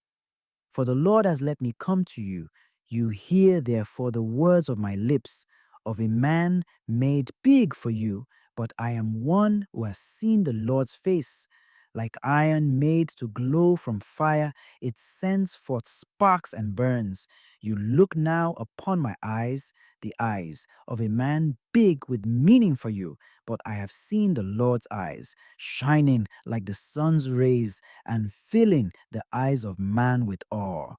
For the Lord has let me come to you. You hear therefore the words of my lips, of a man made big for you, but I am one who has seen the Lord's face. Like iron made to glow from fire, it sends forth sparks and burns. You look now upon my eyes, the eyes of a man big with meaning for you, but I have seen the Lord's eyes, shining like the sun's rays and filling the eyes of man with awe.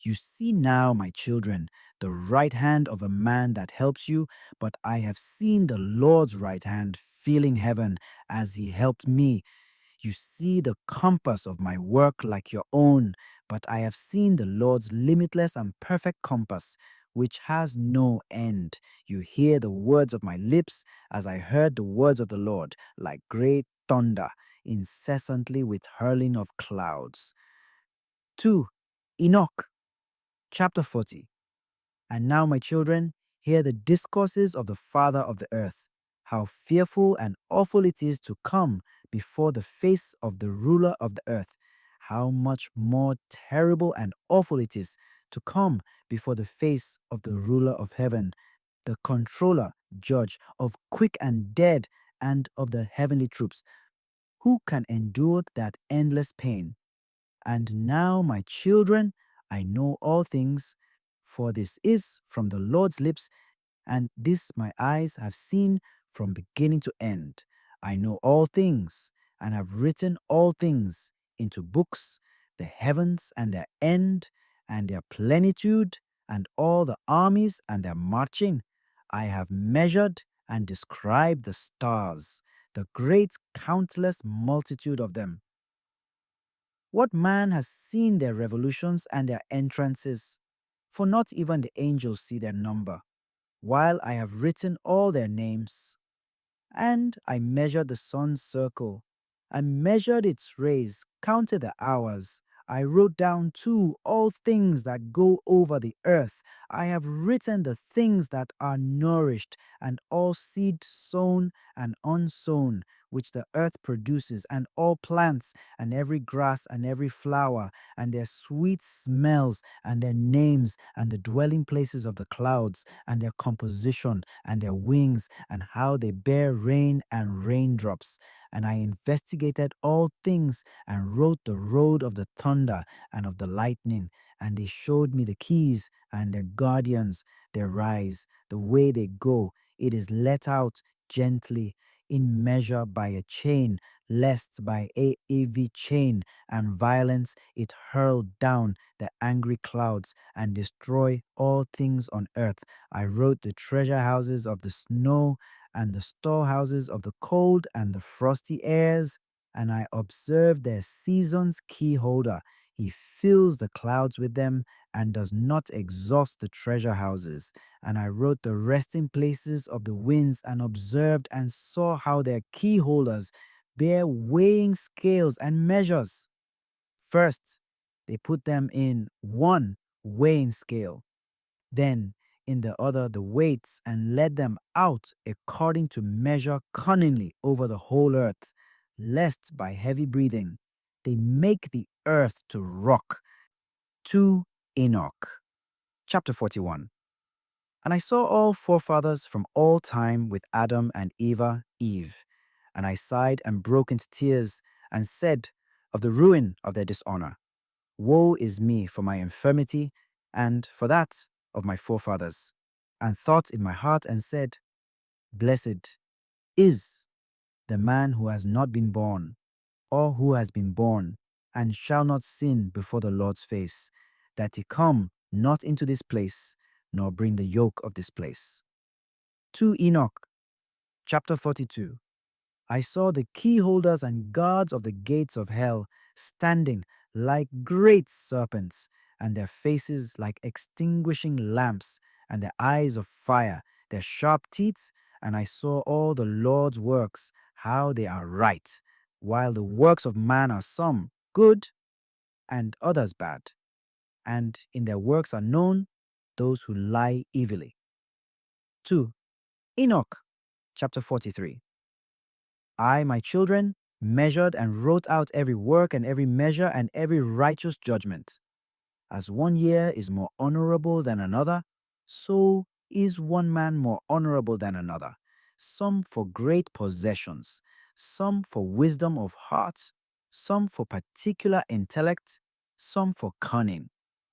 You see now, my children, the right hand of a man that helps you, but I have seen the Lord's right hand filling heaven as he helped me. You see the compass of my work like your own, but I have seen the Lord's limitless and perfect compass, which has no end. You hear the words of my lips as I heard the words of the Lord, like great thunder, incessantly with hurling of clouds. 2. Enoch, chapter 40. And now, my children, hear the discourses of the Father of the earth, how fearful and awful it is to come before the face of the ruler of the earth, how much more terrible and awful it is to come before the face of the ruler of heaven, the controller, judge of quick and dead and of the heavenly troops. Who can endure that endless pain? And now, my children, I know all things, for this is from the Lord's lips, and this my eyes have seen from beginning to end. I know all things, and have written all things into books, the heavens and their end, and their plenitude, and all the armies and their marching. I have measured and described the stars, the great countless multitude of them. What man has seen their revolutions and their entrances? For not even the angels see their number, while I have written all their names. And I measured the sun's circle, and measured its rays, counted the hours. I wrote down too all things that go over the earth. I have written the things that are nourished, and all seed sown and unsown, which the earth produces, and all plants, and every grass, and every flower, and their sweet smells, and their names, and the dwelling places of the clouds, and their composition, and their wings, and how they bear rain and raindrops. And I investigated all things and wrote the road of the thunder and of the lightning. And they showed me the keys and their guardians, their rise, the way they go. It is let out gently in measure by a chain, lest by a heavy chain and violence it hurl down the angry clouds and destroy all things on earth. I wrote the treasure houses of the snow and the storehouses of the cold and the frosty airs, and I observe their season's key holder. He fills the clouds with them and does not exhaust the treasure houses. And I wrote the resting places of the winds and observed and saw how their key holders bear weighing scales and measures. First, they put them in one weighing scale, then in the other the weights, and led them out according to measure cunningly over the whole earth, lest by heavy breathing they make the earth to rock. 2 Enoch. Chapter 41. And I saw all forefathers from all time with Adam and Eve. And I sighed and broke into tears, and said of the ruin of their dishonor, Woe is me for my infirmity, and for that of my forefathers. And thought in my heart and said, Blessed is the man who has not been born, or who has been born, and shall not sin before the Lord's face, that he come not into this place, nor bring the yoke of this place. 2 Enoch, chapter 42. I saw the key holders and guards of the gates of hell standing like great serpents, and their faces like extinguishing lamps, and their eyes of fire, their sharp teeth, and I saw all the Lord's works, how they are right, while the works of man are some good and others bad, and in their works are known those who lie evilly. 2 Enoch, chapter 43. I, my children, measured and wrote out every work and every measure and every righteous judgment. As one year is more honorable than another, so is one man more honorable than another. Some for great possessions, some for wisdom of heart, some for particular intellect, some for cunning,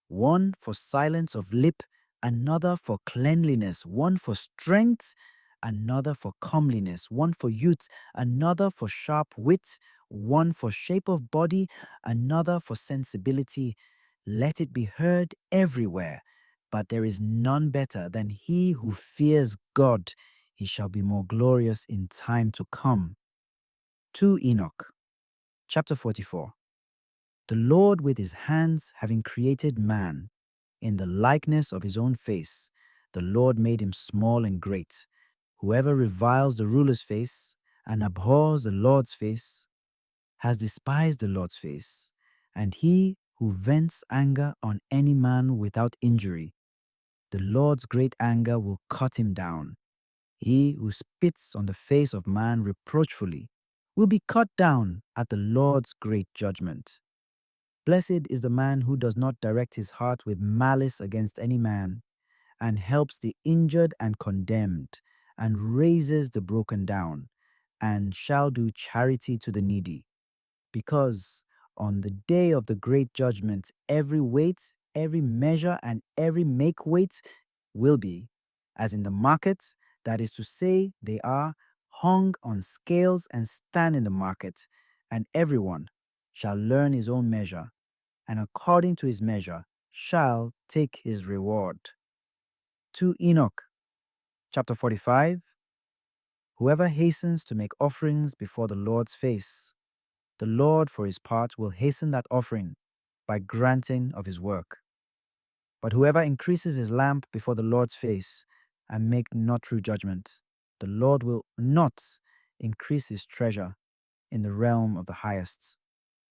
one for silence of lip, another for cleanliness, one for strength, another for comeliness, one for youth, another for sharp wit, one for shape of body, another for sensibility. Let it be heard everywhere, but there is none better than he who fears God. He shall be more glorious in time to come. 2 Enoch, chapter 44. The Lord with his hands having created man, in the likeness of his own face, the Lord made him small and great. Whoever reviles the ruler's face and abhors the Lord's face has despised the Lord's face, and he who vents anger on any man without injury, the Lord's great anger will cut him down. He who spits on the face of man reproachfully will be cut down at the Lord's great judgment. Blessed is the man who does not direct his heart with malice against any man, and helps the injured and condemned, and raises the broken down, and shall do charity to the needy. Because on the day of the great judgment, every weight, every measure, and every make weight will be, as in the market, that is to say, they are hung on scales and stand in the market, and everyone shall learn his own measure, and according to his measure shall take his reward. 2 Enoch, chapter 45. Whoever hastens to make offerings before the Lord's face, the Lord for his part will hasten that offering by granting of his work. But whoever increases his lamp before the Lord's face and make not true judgment, the Lord will not increase his treasure in the realm of the highest.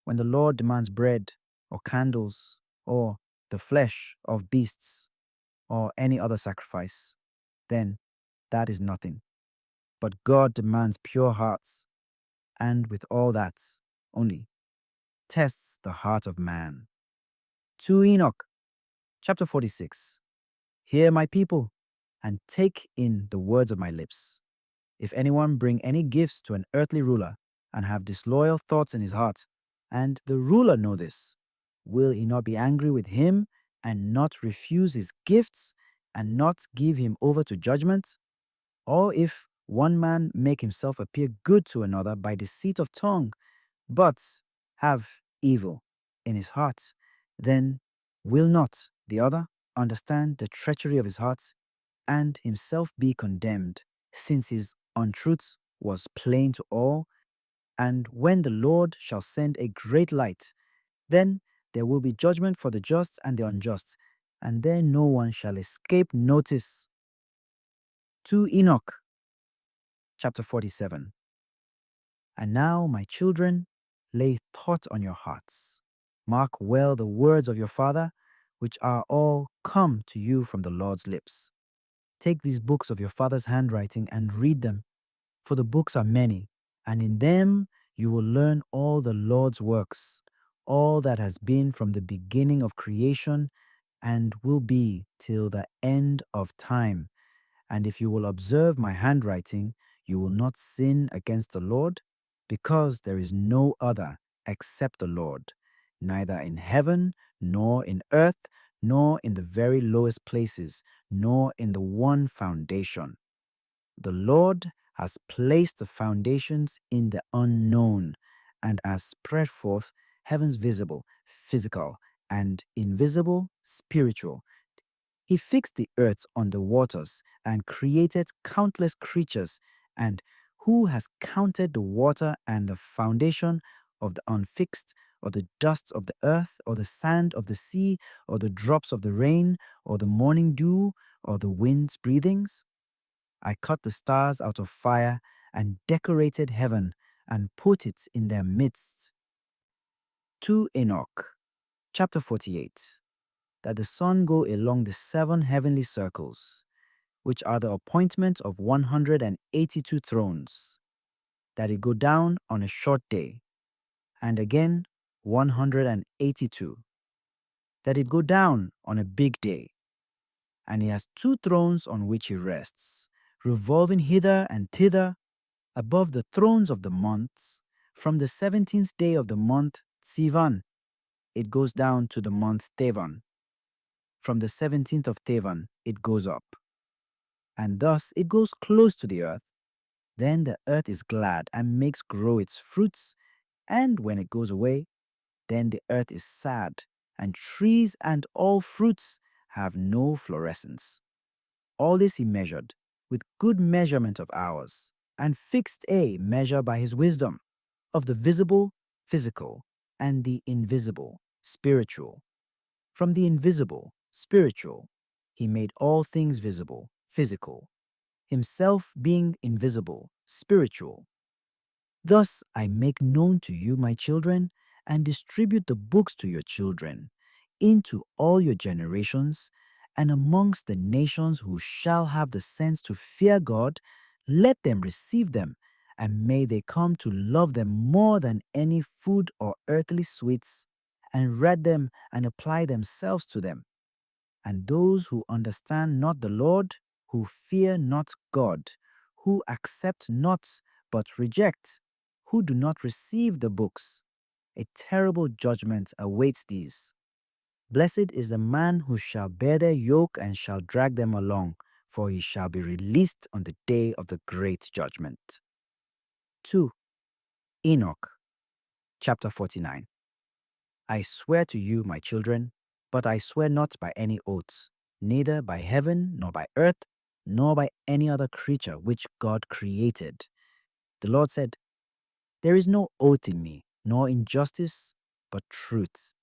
When the Lord demands bread, or candles, or the flesh of beasts, or any other sacrifice, then that is nothing. But God demands pure hearts, and with all that, only tests the heart of man. 2 Enoch, chapter 46. Hear my people, and take in the words of my lips. If anyone bring any gifts to an earthly ruler, and have disloyal thoughts in his heart, and the ruler know this, will he not be angry with him, and not refuse his gifts, and not give him over to judgment? Or if one man make himself appear good to another by deceit of tongue, but have evil in his heart, then will not the other understand the treachery of his heart, and himself be condemned, since his untruth was plain to all? And when the Lord shall send a great light, then there will be judgment for the just and the unjust, and then no one shall escape notice. 2 Enoch, chapter 47. And now, my children, lay thought on your hearts. Mark well the words of your Father, which are all come to you from the Lord's lips. Take these books of your father's handwriting and read them, for the books are many, and in them you will learn all the Lord's works, all that has been from the beginning of creation and will be till the end of time. And if you will observe my handwriting, you will not sin against the Lord, because there is no other except the Lord, neither in heaven, nor in earth, nor in the very lowest places, nor in the one foundation. The Lord has placed the foundations in the unknown, and has spread forth heavens visible, physical, and invisible, spiritual. He fixed the earth on the waters and created countless creatures. And who has counted the water and the foundation of the unfixed, or the dust of the earth, or the sand of the sea, or the drops of the rain, or the morning dew, or the wind's breathings? I cut the stars out of fire and decorated heaven and put it in their midst. 2 Enoch, chapter 48. That the sun go along the 7 heavenly circles, which are the appointment of 182 thrones, that it go down on a short day, and again 182, that it go down on a big day, and he has 2 thrones on which he rests, revolving hither and thither above the thrones of the months. From the 17th day of the month Sivan, it goes down to the month Tevan. From the 17th of Tevan, it goes up, and thus it goes close to the earth. Then the earth is glad and makes grow its fruits, and when it goes away, then the earth is sad, and trees and all fruits have no florescence. All this he measured with good measurement of hours, and fixed a measure by his wisdom, of the visible, physical, and the invisible, spiritual. From the invisible, spiritual, he made all things visible, physical, himself being invisible, spiritual. Thus I make known to you, my children, and distribute the books to your children, into all your generations, and amongst the nations who shall have the sense to fear God, let them receive them, and may they come to love them more than any food or earthly sweets, and read them and apply themselves to them. And those who understand not the Lord, who fear not God, who accept not but reject, who do not receive the books, a terrible judgment awaits these. Blessed is the man who shall bear their yoke and shall drag them along, for he shall be released on the day of the great judgment. 2 Enoch, chapter 49. I swear to you, my children, but I swear not by any oaths, neither by heaven, nor by earth, nor by any other creature which God created. The Lord said, There is no oath in me, nor injustice, but truth.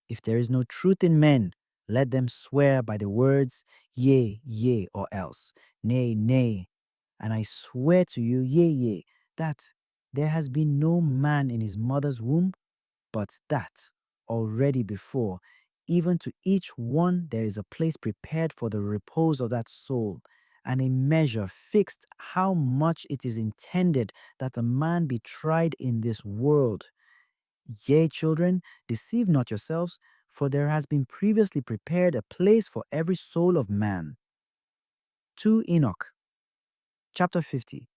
If there is no truth in men, let them swear by the words, yea, yea, or else, nay, nay. And I swear to you, yea, yea, that there has been no man in his mother's womb, but that already before. Even to each one there is a place prepared for the repose of that soul, and a measure fixed how much it is intended that a man be tried in this world. Yea, children, deceive not yourselves, for there has been previously prepared a place for every soul of man. 2 Enoch, chapter 50.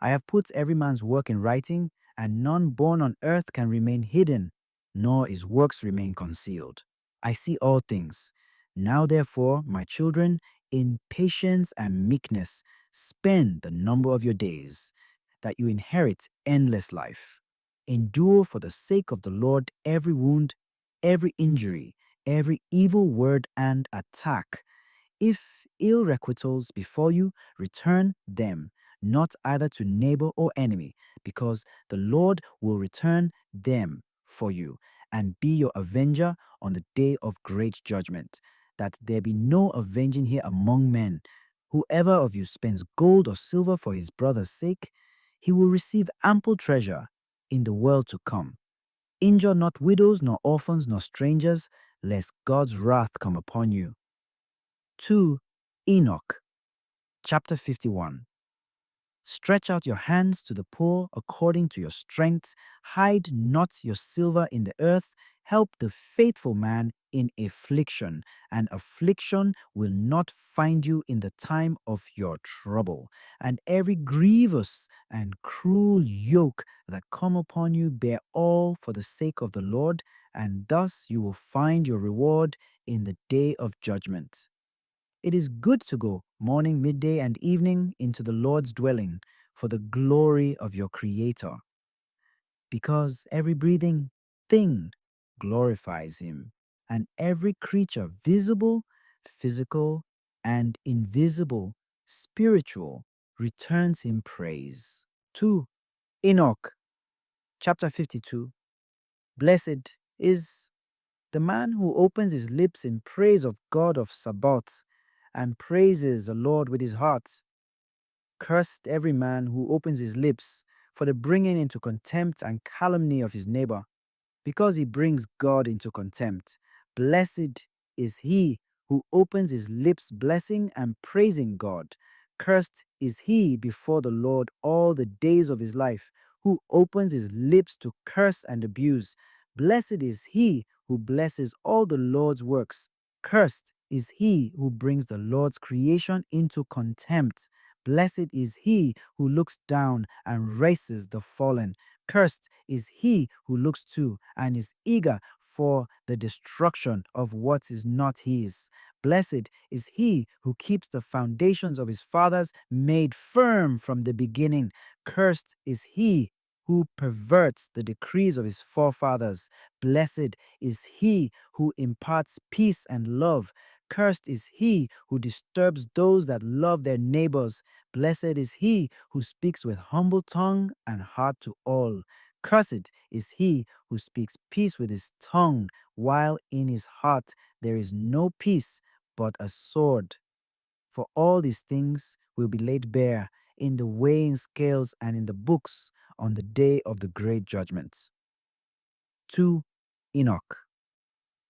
I have put every man's work in writing, and none born on earth can remain hidden, nor his works remain concealed. I see all things. Now therefore, my children, in patience and meekness, spend the number of your days, that you inherit endless life. Endure for the sake of the Lord every wound, every injury, every evil word and attack. If ill requitals befall you, return them, not either to neighbor or enemy, because the Lord will return them for you, and be your avenger on the day of great judgment, that there be no avenging here among men. Whoever of you spends gold or silver for his brother's sake, he will receive ample treasure in the world to come. Injure not widows, nor orphans, nor strangers, lest God's wrath come upon you. 2 Enoch, chapter 51. Stretch out your hands to the poor according to your strength. Hide not your silver in the earth. Help the faithful man in affliction, and affliction will not find you in the time of your trouble. And every grievous and cruel yoke that come upon you, bear all for the sake of the Lord, and thus you will find your reward in the day of judgment. It is good to go morning, midday, and evening into the Lord's dwelling for the glory of your Creator, because every breathing thing glorifies Him, and every creature, visible, physical, and invisible, spiritual, returns Him praise. 2 Enoch, chapter 52. Blessed is the man who opens his lips in praise of God of Sabaoth, and praises the Lord with his heart. Cursed every man who opens his lips for the bringing into contempt and calumny of his neighbor, because he brings God into contempt. Blessed is he who opens his lips blessing and praising God. Cursed is he before the Lord all the days of his life, who opens his lips to curse and abuse. Blessed is he who blesses all the Lord's works. Cursed is he who brings the Lord's creation into contempt. Blessed is he who looks down and raises the fallen. Cursed is he who looks to and is eager for the destruction of what is not his. Blessed is he who keeps the foundations of his fathers made firm from the beginning. Cursed is he who perverts the decrees of his forefathers. Blessed is he who imparts peace and love. Cursed is he who disturbs those that love their neighbors. Blessed is he who speaks with humble tongue and heart to all. Cursed is he who speaks peace with his tongue, while in his heart there is no peace but a sword. For all these things will be laid bare in the weighing scales and in the books on the day of the great judgment. 2 Enoch,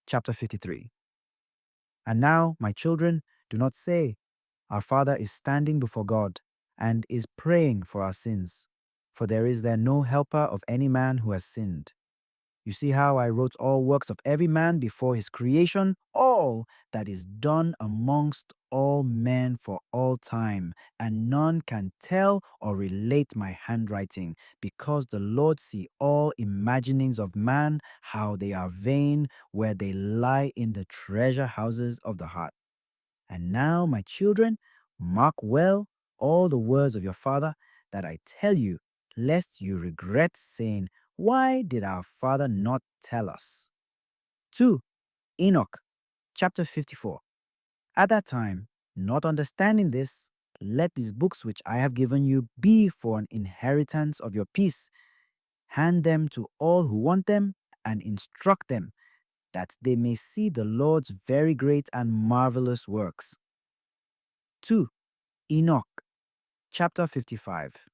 chapter 53. And now, my children, do not say, Our Father is standing before God, and is praying for our sins. For there is there no helper of any man who has sinned. You see how I wrote all works of every man before his creation, all that is done amongst all men for all time, and none can tell or relate my handwriting, because the Lord see all imaginings of man, how they are vain, where they lie in the treasure houses of the heart. And now, my children, mark well all the words of your father that I tell you, lest you regret, saying, Why did our father not tell us? 2 Enoch, chapter 54. At that time, not understanding this, let these books which I have given you be for an inheritance of your peace. Hand them to all who want them, and instruct them, that they may see the Lord's very great and marvelous works. 2 Enoch, chapter 55.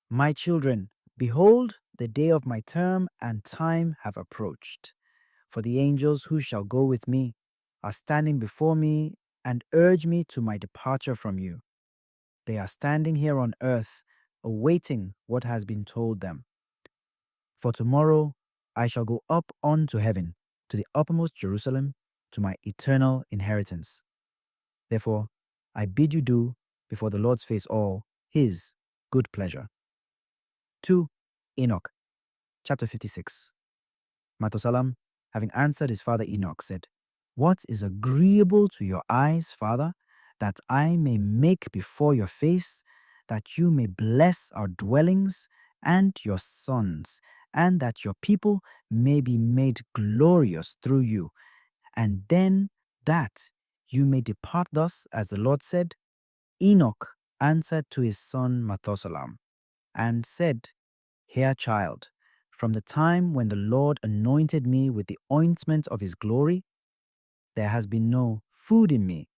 My children, behold, the day of my term and time have approached. For the angels who shall go with me are standing before me and urge me to my departure from you. They are standing here on earth, awaiting what has been told them. For tomorrow I shall go up unto heaven, to the uppermost Jerusalem, to my eternal inheritance. Therefore, I bid you do, before the Lord's face all, his good pleasure. 2. Enoch, chapter 56. Mathusalam, having answered his father Enoch, said, What is agreeable to your eyes, Father, that I may make before your face, that you may bless our dwellings and your sons, and that your people may be made glorious through you, and then that you may depart thus, as the Lord said? Enoch answered to his son Mathusalam, and said, Hear, child, from the time when the Lord anointed me with the ointment of his glory, there has been no food in me,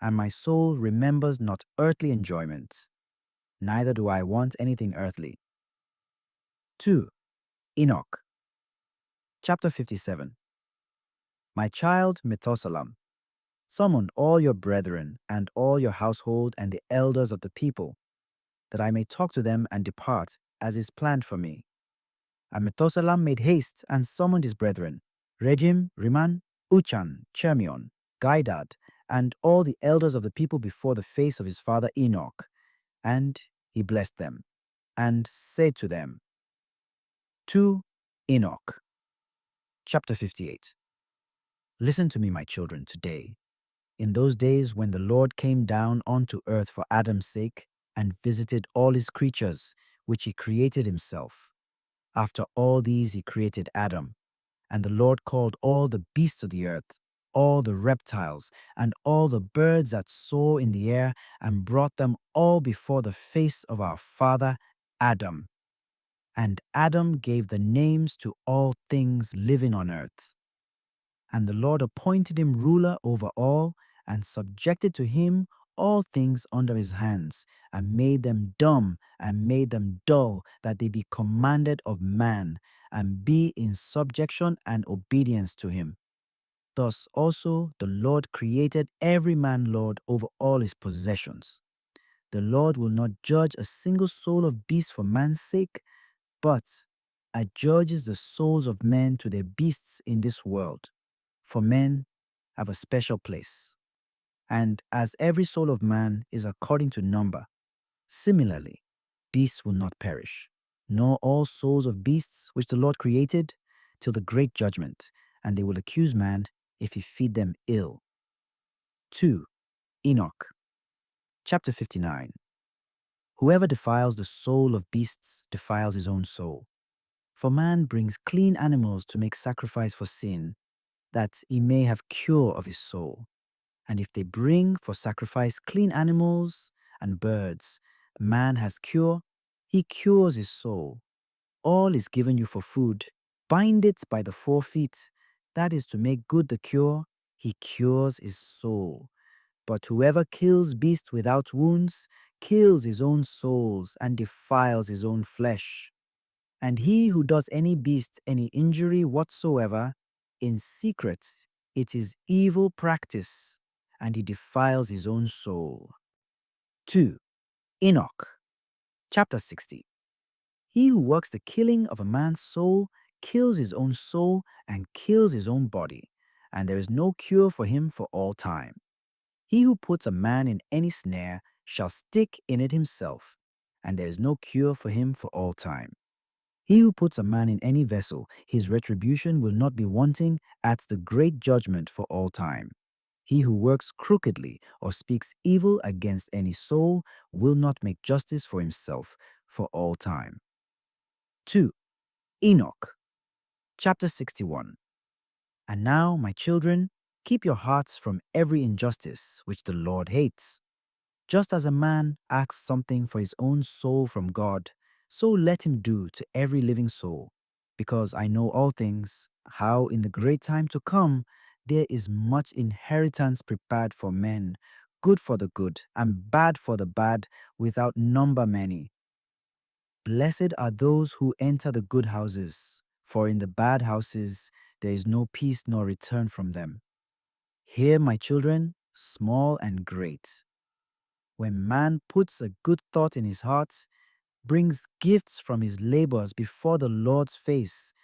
and my soul remembers not earthly enjoyment, neither do I want anything earthly. 2. Enoch, chapter 57. My child Methuselah, summon all your brethren and all your household and the elders of the people, that I may talk to them and depart, as is planned for me. And Methuselah made haste and summoned his brethren, Regim, Riman, Uchan, Chermion, Gaidad, and all the elders of the people before the face of his father Enoch. And he blessed them, and said to them, 2. Enoch, chapter 58. Listen to me, my children, today. In those days when the Lord came down onto earth for Adam's sake, and visited all his creatures, which he created himself. After all these he created Adam, and the Lord called all the beasts of the earth, all the reptiles, and all the birds that soar in the air, and brought them all before the face of our father Adam. And Adam gave the names to all things living on earth. And the Lord appointed him ruler over all, and subjected to him all things under his hands, and made them dumb, and made them dull, that they be commanded of man, and be in subjection and obedience to him. Thus also the Lord created every man lord over all his possessions. The Lord will not judge a single soul of beast for man's sake, but adjudges the souls of men to their beasts in this world. For men have a special place. And as every soul of man is according to number, similarly, beasts will not perish, nor all souls of beasts which the Lord created, till the great judgment, and they will accuse man if he feed them ill. 2. Enoch, chapter 59. Whoever defiles the soul of beasts defiles his own soul. For man brings clean animals to make sacrifice for sin, that he may have cure of his soul. And if they bring for sacrifice clean animals and birds, man has cure, he cures his soul. All is given you for food. Bind it by the 4 feet. That is to make good the cure. He cures his soul. But whoever kills beasts without wounds kills his own souls and defiles his own flesh. And he who does any beast any injury whatsoever, in secret, it is evil practice, and he defiles his own soul. 2. Enoch, chapter 60. He who works the killing of a man's soul kills his own soul and kills his own body, and there is no cure for him for all time. He who puts a man in any snare shall stick in it himself, and there is no cure for him for all time. He who puts a man in any vessel, his retribution will not be wanting at the great judgment for all time. He who works crookedly or speaks evil against any soul will not make justice for himself for all time. 2. Enoch, chapter 61. And now, my children, keep your hearts from every injustice which the Lord hates. Just as a man asks something for his own soul from God, so let him do to every living soul. Because I know all things, how in the great time to come there is much inheritance prepared for men, good for the good and bad for the bad, without number many. Blessed are those who enter the good houses, for in the bad houses there is no peace nor return from them. Hear, my children, small and great. When man puts a good thought in his heart, brings gifts from his labors before the Lord's face,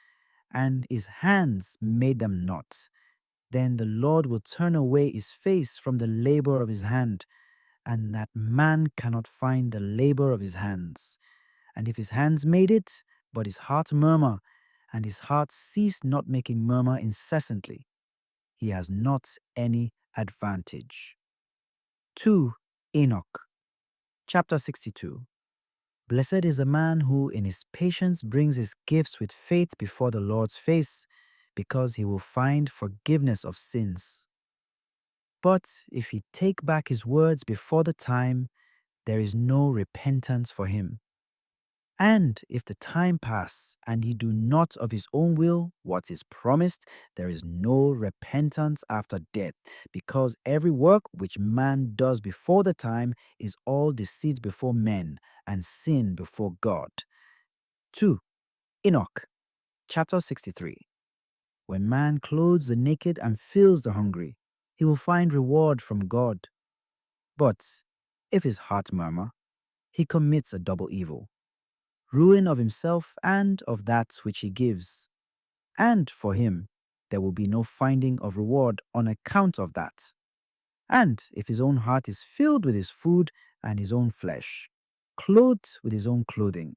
and his hands made them not, then the Lord will turn away his face from the labor of his hand, and that man cannot find the labor of his hands. And if his hands made it, but his heart murmur, and his heart cease not making murmur incessantly, he has not any advantage. 2. Enoch, chapter 62. Blessed is the man who in his patience brings his gifts with faith before the Lord's face, because he will find forgiveness of sins. But if he take back his words before the time, there is no repentance for him. And if the time pass, and he do not of his own will what is promised, there is no repentance after death, because every work which man does before the time is all deceit before men, and sin before God. 2. Enoch, chapter 63. When man clothes the naked and fills the hungry, he will find reward from God. But if his heart murmur, he commits a double evil, ruin of himself and of that which he gives. And for him there will be no finding of reward on account of that. And if his own heart is filled with his food and his own flesh, clothed with his own clothing,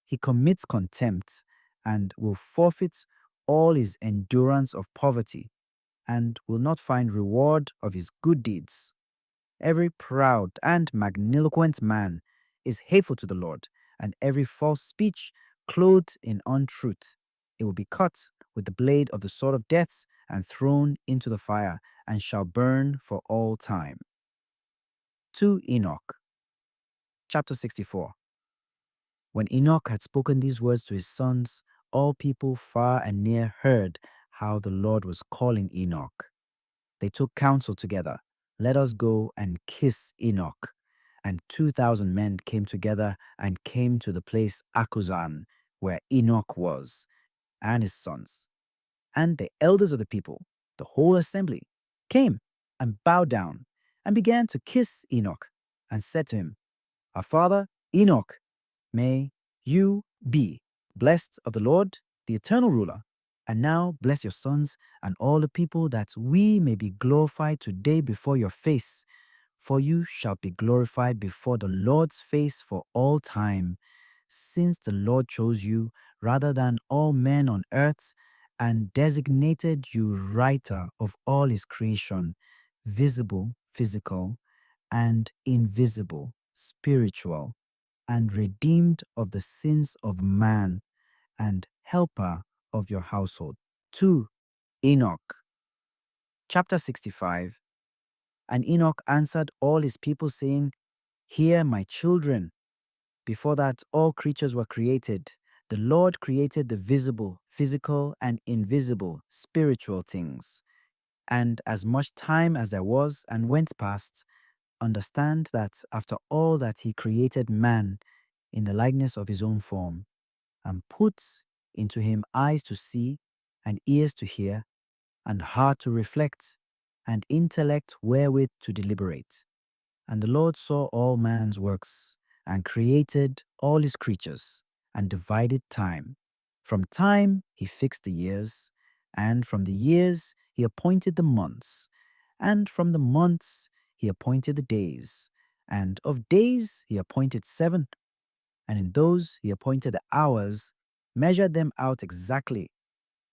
he commits contempt and will forfeit all his endurance of poverty, and will not find reward of his good deeds. Every proud and magniloquent man is hateful to the Lord, and every false speech clothed in untruth. It will be cut with the blade of the sword of death and thrown into the fire, and shall burn for all time. 2 Enoch, chapter 64. When Enoch had spoken these words to his sons, all people far and near heard how the Lord was calling Enoch. They took counsel together. Let us go and kiss Enoch. And 2,000 men came together and came to the place Akuzan, where Enoch was, and his sons. And the elders of the people, the whole assembly, came and bowed down and began to kiss Enoch, and said to him, Our father Enoch, may you be blessed of the Lord, the eternal ruler. And now bless your sons and all the people, that we may be glorified today before your face. For you shall be glorified before the Lord's face for all time, since the Lord chose you rather than all men on earth, and designated you writer of all his creation, visible, physical, and invisible, spiritual, and redeemed of the sins of man, and helper of your household. 2 Enoch, chapter 65. And Enoch answered all his people, saying, Hear, my children. Before that all creatures were created, the Lord created the visible, physical, and invisible, spiritual things. And as much time as there was and went past, understand that after all that he created man in the likeness of his own form, and put into him eyes to see, and ears to hear, and heart to reflect, and intellect wherewith to deliberate. And the Lord saw all man's works, and created all his creatures, and divided time. From time he fixed the years, and from the years he appointed the months, and from the months he appointed the days, and of days he appointed 7, and in those he appointed the hours, measured them out exactly,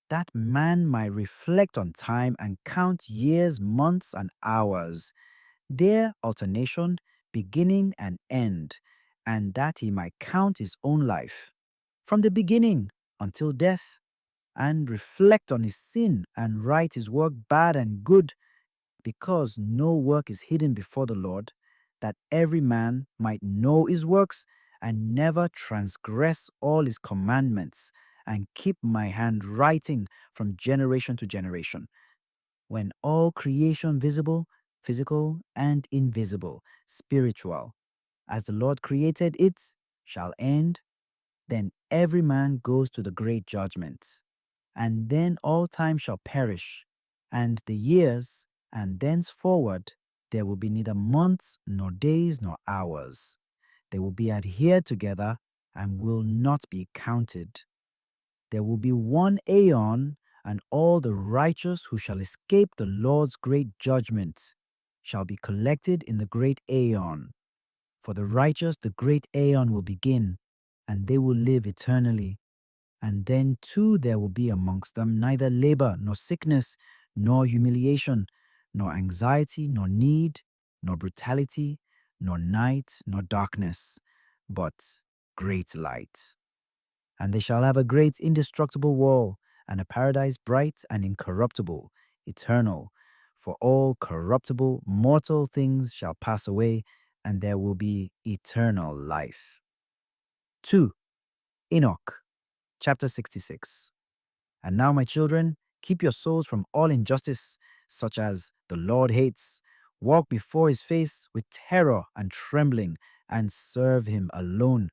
that man might reflect on time and count years, months, and hours, their alternation, beginning and end, and that he might count his own life, from the beginning until death, and reflect on his sin and write his work bad and good, because no work is hidden before the Lord, that every man might know his works and never transgress all his commandments, and keep my hand writing from generation to generation. When all creation visible, physical and invisible, spiritual, as the Lord created it, shall end, Then every man goes to the great judgment. And then all time shall perish, and the years, and thenceforward there will be neither months, nor days, nor hours. They will be adhered together, and will not be counted. There will be one aeon, and all the righteous who shall escape the Lord's great judgment shall be collected in the great aeon. For the righteous the great aeon will begin, and they will live eternally. And then too there will be amongst them neither labor, nor sickness, nor humiliation, nor anxiety, nor need, nor brutality, nor night, nor darkness, but great light. And they shall have a great indestructible wall, and a paradise bright and incorruptible, eternal. For all corruptible, mortal things shall pass away, and there will be eternal life. 2. Enoch, chapter 66. And now, my children, keep your souls from all injustice, such as the Lord hates. Walk before his face with terror and trembling, and serve him alone.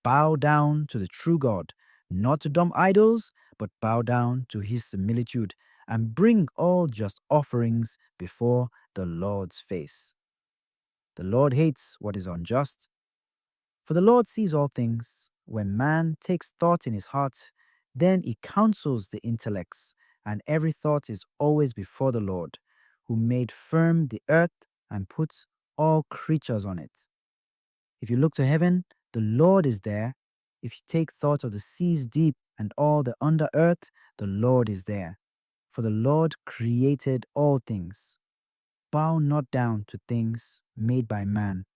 Bow down to the true God, not to dumb idols, but bow down to his similitude, and bring all just offerings before the Lord's face. The Lord hates what is unjust. For the Lord sees all things. When man takes thought in his heart, then he counsels the intellects, and every thought is always before the Lord, who made firm the earth and put all creatures on it. If you look to heaven, the Lord is there. If you take thought of the seas deep and all the under earth, the Lord is there. For the Lord created all things. Bow not down to things made by man,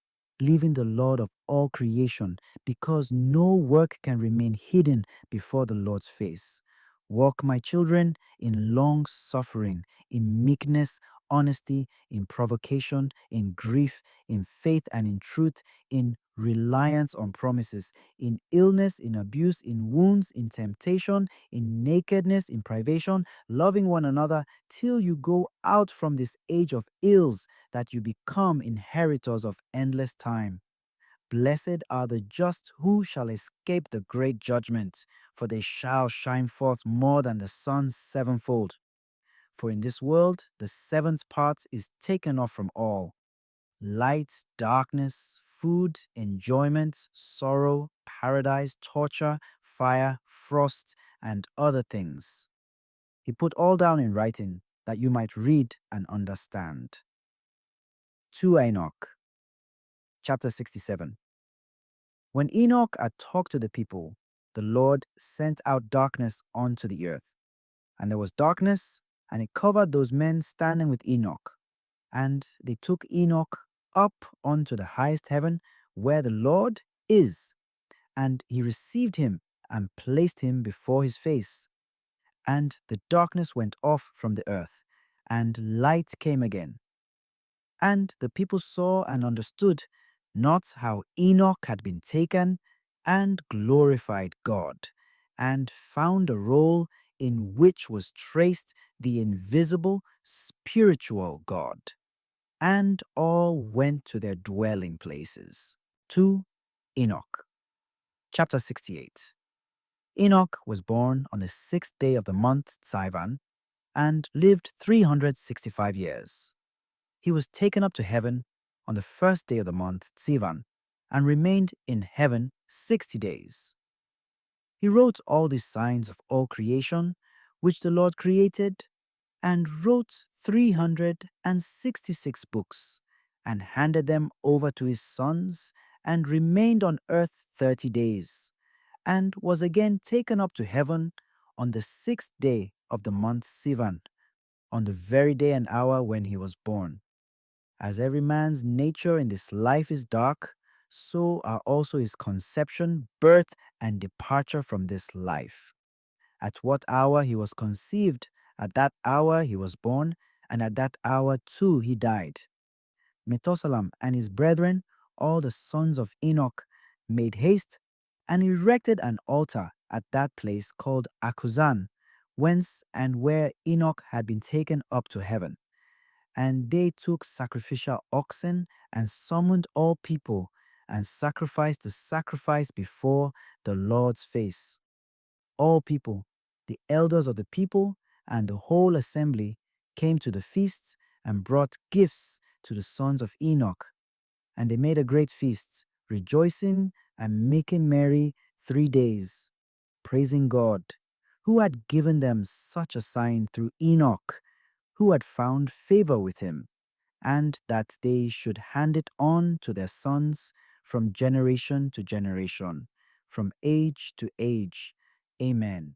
leaving the Lord of all creation, because no work can remain hidden before the Lord's face. Walk, my children, in long suffering, in meekness, honesty, in provocation, in grief, in faith and in truth, in reliance on promises, in illness, in abuse, in wounds, in temptation, in nakedness, in privation, loving one another, till you go out from this age of ills, that you become inheritors of endless time. Blessed are the just who shall escape the great judgment, for they shall shine forth more than the sun sevenfold. For in this world the seventh part is taken off from all: light, darkness, food, enjoyment, sorrow, paradise, torture, fire, frost, and other things. He put all down in writing, that you might read and understand. 2 Enoch, chapter 67. When Enoch had talked to the people, the Lord sent out darkness onto the earth. And there was darkness, and it covered those men standing with Enoch. And they took Enoch up onto the highest heaven, where the Lord is. And he received him and placed him before his face. And the darkness went off from the earth, and light came again. And the people saw and understood not how Enoch had been taken, and glorified God, and found a roll in which was traced the invisible spiritual God. And all went to their dwelling places. 2 Enoch, chapter 68. Enoch was born on the 6th day of the month Sivan, and lived 365 years. He was taken up to heaven on the 1st day of the month Sivan, and remained in heaven 60 days. He wrote all the signs of all creation, which the Lord created, and wrote 366 books, and handed them over to his sons, and remained on earth 30 days, and was again taken up to heaven on the 6th day of the month Sivan, on the very day and hour when he was born. As every man's nature in this life is dark, so are also his conception, birth, and departure from this life. At what hour he was conceived, at that hour he was born, and at that hour too he died. Methuselah and his brethren, all the sons of Enoch, made haste and erected an altar at that place called Akuzan, whence and where Enoch had been taken up to heaven. And they took sacrificial oxen, and summoned all people, and sacrificed the sacrifice before the Lord's face. All people, the elders of the people, and the whole assembly came to the feast and brought gifts to the sons of Enoch. And they made a great feast, rejoicing and making merry 3 days, praising God, who had given them such a sign through Enoch, who had found favor with him, and that they should hand it on to their sons from generation to generation, from age to age. Amen.